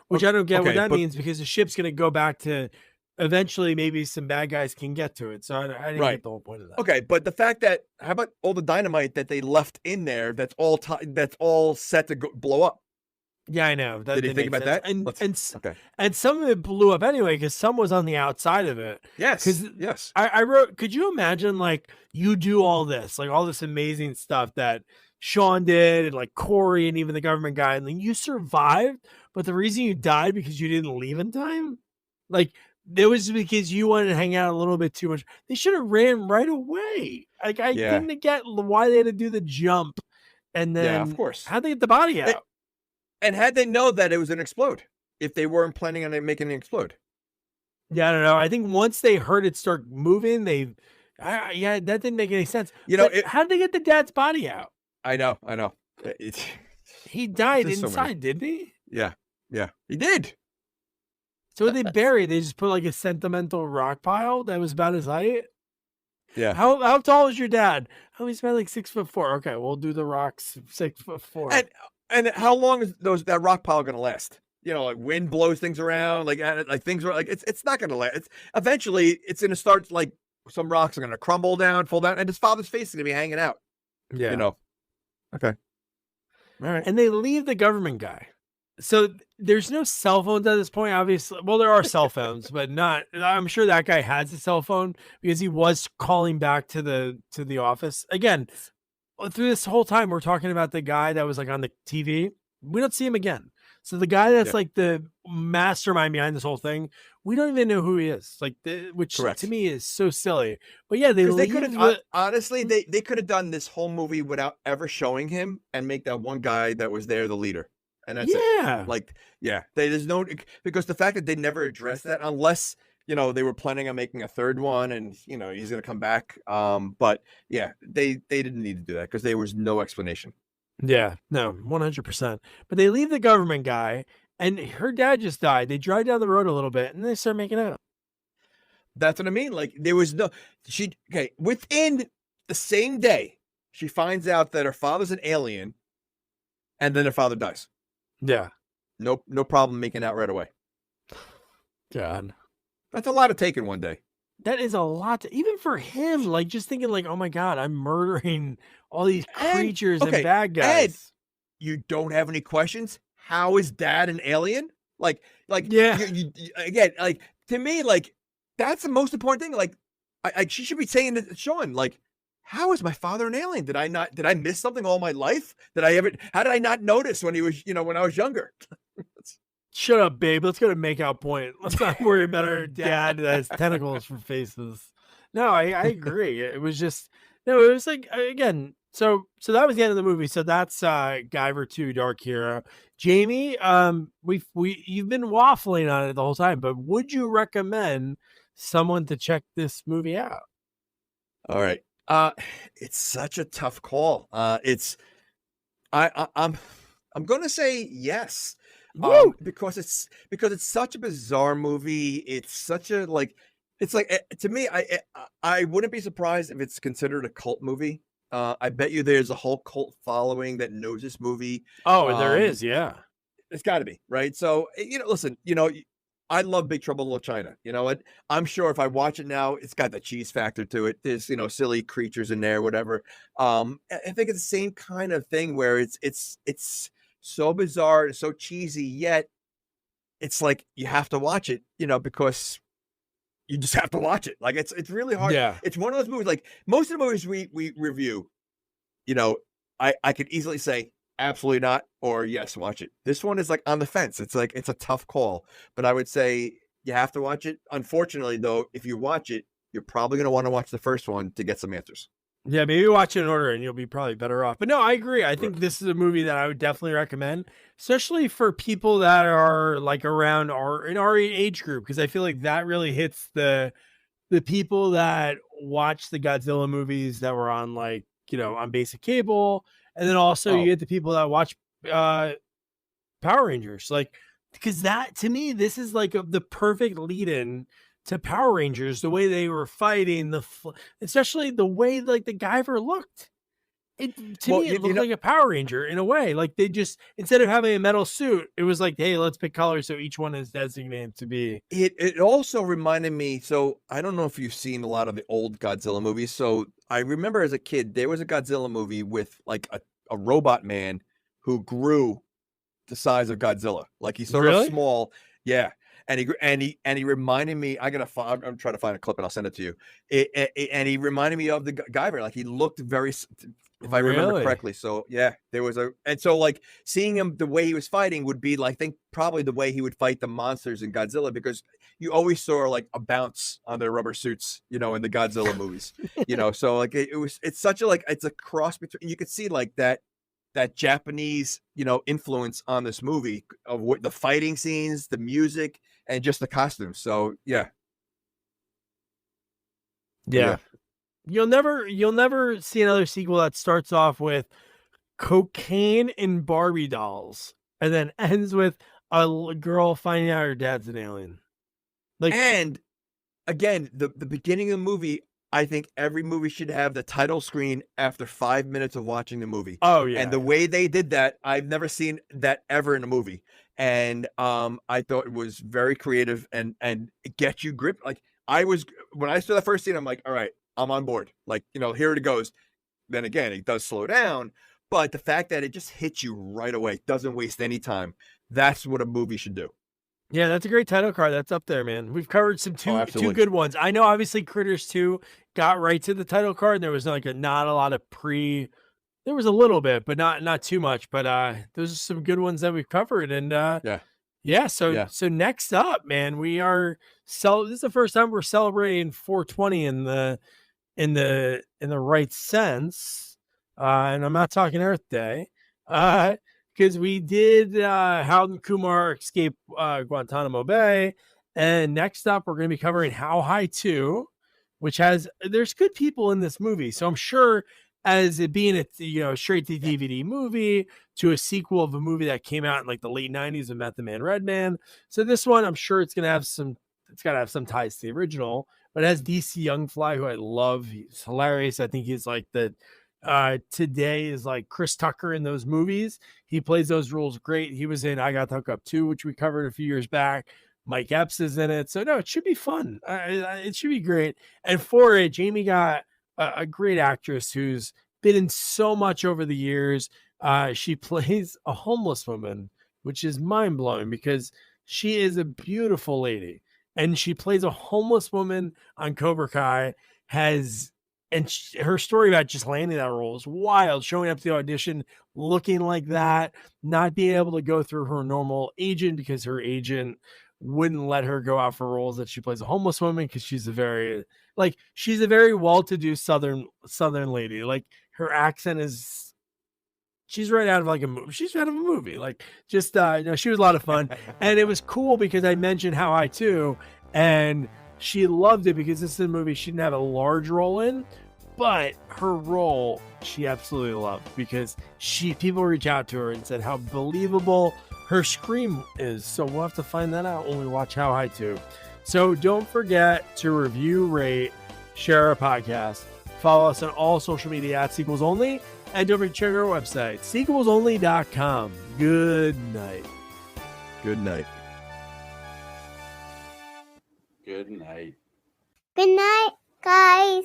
which I don't get what that means because the ship's going to go back to. Eventually, maybe some bad guys can get to it. So I didn't get the whole point of that. Okay, but the fact that how about all the dynamite that they left in there? That's all set to blow up. Yeah, I know. Did you think about that? And some of it blew up anyway because some was on the outside of it. Yes. Yes. I wrote. Could you imagine like you do all this amazing stuff that Sean did, and like Corey, and even the government guy, and then you survived, but the reason you died because you didn't leave in time, like. It was because you wanted to hang out a little bit too much. They should have ran right away. Like I didn't get why they had to do the jump, and then of course, how'd they get the body out? And had they know that it was going to explode, if they weren't planning on making it explode? Yeah, I don't know. I think once they heard it start moving, that didn't make any sense. You know, how did they get the dad's body out? I know. He died inside, didn't he? Yeah, he did. So they buried. They just put like a sentimental rock pile that was about his height. Yeah. How tall is your dad? Oh, he's about like 6'4". Okay, we'll do the rocks 6'4". And how long is that rock pile going to last? You know, like wind blows things around, like things are like it's not going to last. Eventually it's going to start like some rocks are going to crumble down, fall down, and his father's face is going to be hanging out. Yeah. You know. Okay. All right. And they leave the government guy. So there's no cell phones at this point, obviously. Well, there are cell phones, but not. I'm sure that guy has a cell phone because he was calling back to the office again. Through this whole time, we're talking about the guy that was like on the TV. We don't see him again. So the guy that's like the mastermind behind this whole thing, we don't even know who he is. Like, which to me is so silly. But yeah, they could have honestly they could have done this whole movie without ever showing him and make that one guy that was there the leader. And that's it. Like, there's no, because the fact that they never addressed that unless, you know, they were planning on making a third one and, you know, he's going to come back. But yeah, they didn't need to do that because there was no explanation. Yeah, no, 100%. But they leave the government guy and her dad just died. They drive down the road a little bit and they start making out. That's what I mean. Like there was within the same day, she finds out that her father's an alien and then her father dies. Yeah. No problem making out right away. God. That's a lot to take in one day. That is a lot even for him, like just thinking like, oh my God, I'm murdering all these creatures and bad guys. Ed, you don't have any questions? How is dad an alien? Like, you, again, like to me, like that's the most important thing. Like she should be saying to Sean, like, how is my father an alien? Did I miss something all my life? How did I not notice when he was, when I was younger? Shut up, babe. Let's go to make out point. Let's not worry about our dad that has tentacles for faces. No, I agree. It was just, it was like, again, so that was the end of the movie. So that's Guyver 2 Dark Hero. Jamie, you've been waffling on it the whole time, but would you recommend someone to check this movie out? All right. Uh, it's such a tough call. I'm going to say yes. Woo! Because it's such a bizarre movie. It's such a it's like to me. I wouldn't be surprised if it's considered a cult movie. I bet you there's a whole cult following that knows this movie. Oh, there is, yeah. It's got to be right. So listen, I love Big Trouble in Little China. You know what? I'm sure if I watch it now, it's got the cheese factor to it. There's silly creatures in there, whatever. I think it's the same kind of thing where it's so bizarre and so cheesy, yet it's like you have to watch it, because you just have to watch it. Like it's really hard. Yeah. It's one of those movies. Like most of the movies we review, I could easily say absolutely not, or yes, watch it. This one is like on the fence. It's like it's a tough call, but I would say you have to watch it. Unfortunately, though, if you watch it, you're probably going to want to watch the first one to get some answers. Yeah, maybe watch it in order and you'll be probably better off. But no, I agree. I think this is a movie that I would definitely recommend, especially for people that are like around our age group, because I feel like that really hits the people that watch the Godzilla movies that were on on basic cable, and then also you get the people that watch Power Rangers, because that to me this is like the perfect lead-in to Power Rangers, the way they were fighting, especially the way the Guyver looked. It looked like a Power Ranger in a way. Like they just, instead of having a metal suit, it was like, hey, let's pick colors so each one is designated to be. It also reminded me. So I don't know if you've seen a lot of the old Godzilla movies. So I remember as a kid there was a Godzilla movie with like a robot man who grew the size of Godzilla. Like he's sort of small. Yeah. And he reminded me. I'm trying to find a clip and I'll send it to you. And he reminded me of the Guyver. Like he looked very, if I remember correctly. So yeah, there was and so like seeing him the way he was fighting would be like, I think probably the way he would fight the monsters in Godzilla, because you always saw like a bounce on their rubber suits, in the Godzilla movies, so like it's such a, it's a cross between, you could see like that Japanese, influence on this movie of what the fighting scenes, the music, and just the costumes. So yeah. You'll never see another sequel that starts off with cocaine and Barbie dolls and then ends with a girl finding out her dad's an alien. And again, the beginning of the movie, I think every movie should have the title screen after 5 minutes of watching the movie. Oh yeah. And the way they did that, I've never seen that ever in a movie. And I thought it was very creative and it gets you grip. Like when I saw the first scene, I'm like, all right, I'm on board. Like, here it goes. Then again, it does slow down, but the fact that it just hits you right away, doesn't waste any time. That's what a movie should do. Yeah, that's a great title card. That's up there, man. We've covered some two good ones. I know obviously Critters 2 got right to the title card. And there was not a lot of there was a little bit, but not too much. But those are some good ones that we've covered. And so next up, man, this is the first time we're celebrating 420 in the right sense. And I'm not talking Earth Day. Because we did Harold and Kumar escape Guantanamo Bay. And next up, we're going to be covering How High 2, which there's good people in this movie. So I'm sure as it being a straight to DVD movie to a sequel of a movie that came out in like the late 90s of Method Man, Redman. So this one, I'm sure it's got to have some ties to the original, but it has DC Youngfly, who I love. He's hilarious. I think he's like today is like Chris Tucker in those movies. He plays those roles great. He was in I Got the Hook Up 2, which we covered a few years back. Mike Epps is in it. So no, it should be fun. It should be great. And for it, Jamie got a great actress who's been in so much over the years. She plays a homeless woman, which is mind blowing because she is a beautiful lady. And she plays a homeless woman on Cobra Kai, her story about just landing that role is wild, showing up to the audition looking like that, not being able to go through her normal agent because her agent wouldn't let her go out for roles that she plays a homeless woman because she's a very well-to-do southern lady. Like her accent she's right out of like a movie. She's out of a movie. Like just she was a lot of fun. And it was cool because I mentioned How High 2 and she loved it because this is a movie she didn't have a large role in, But her role, she absolutely loved because people reach out to her and said how believable her scream is. So we'll have to find that out when we watch How High 2. So don't forget to review, rate, share our podcast. Follow us on all social media at Sequels Only. And don't forget to check our website, sequelsonly.com. Good night. Good night. Good night. Good night, guys.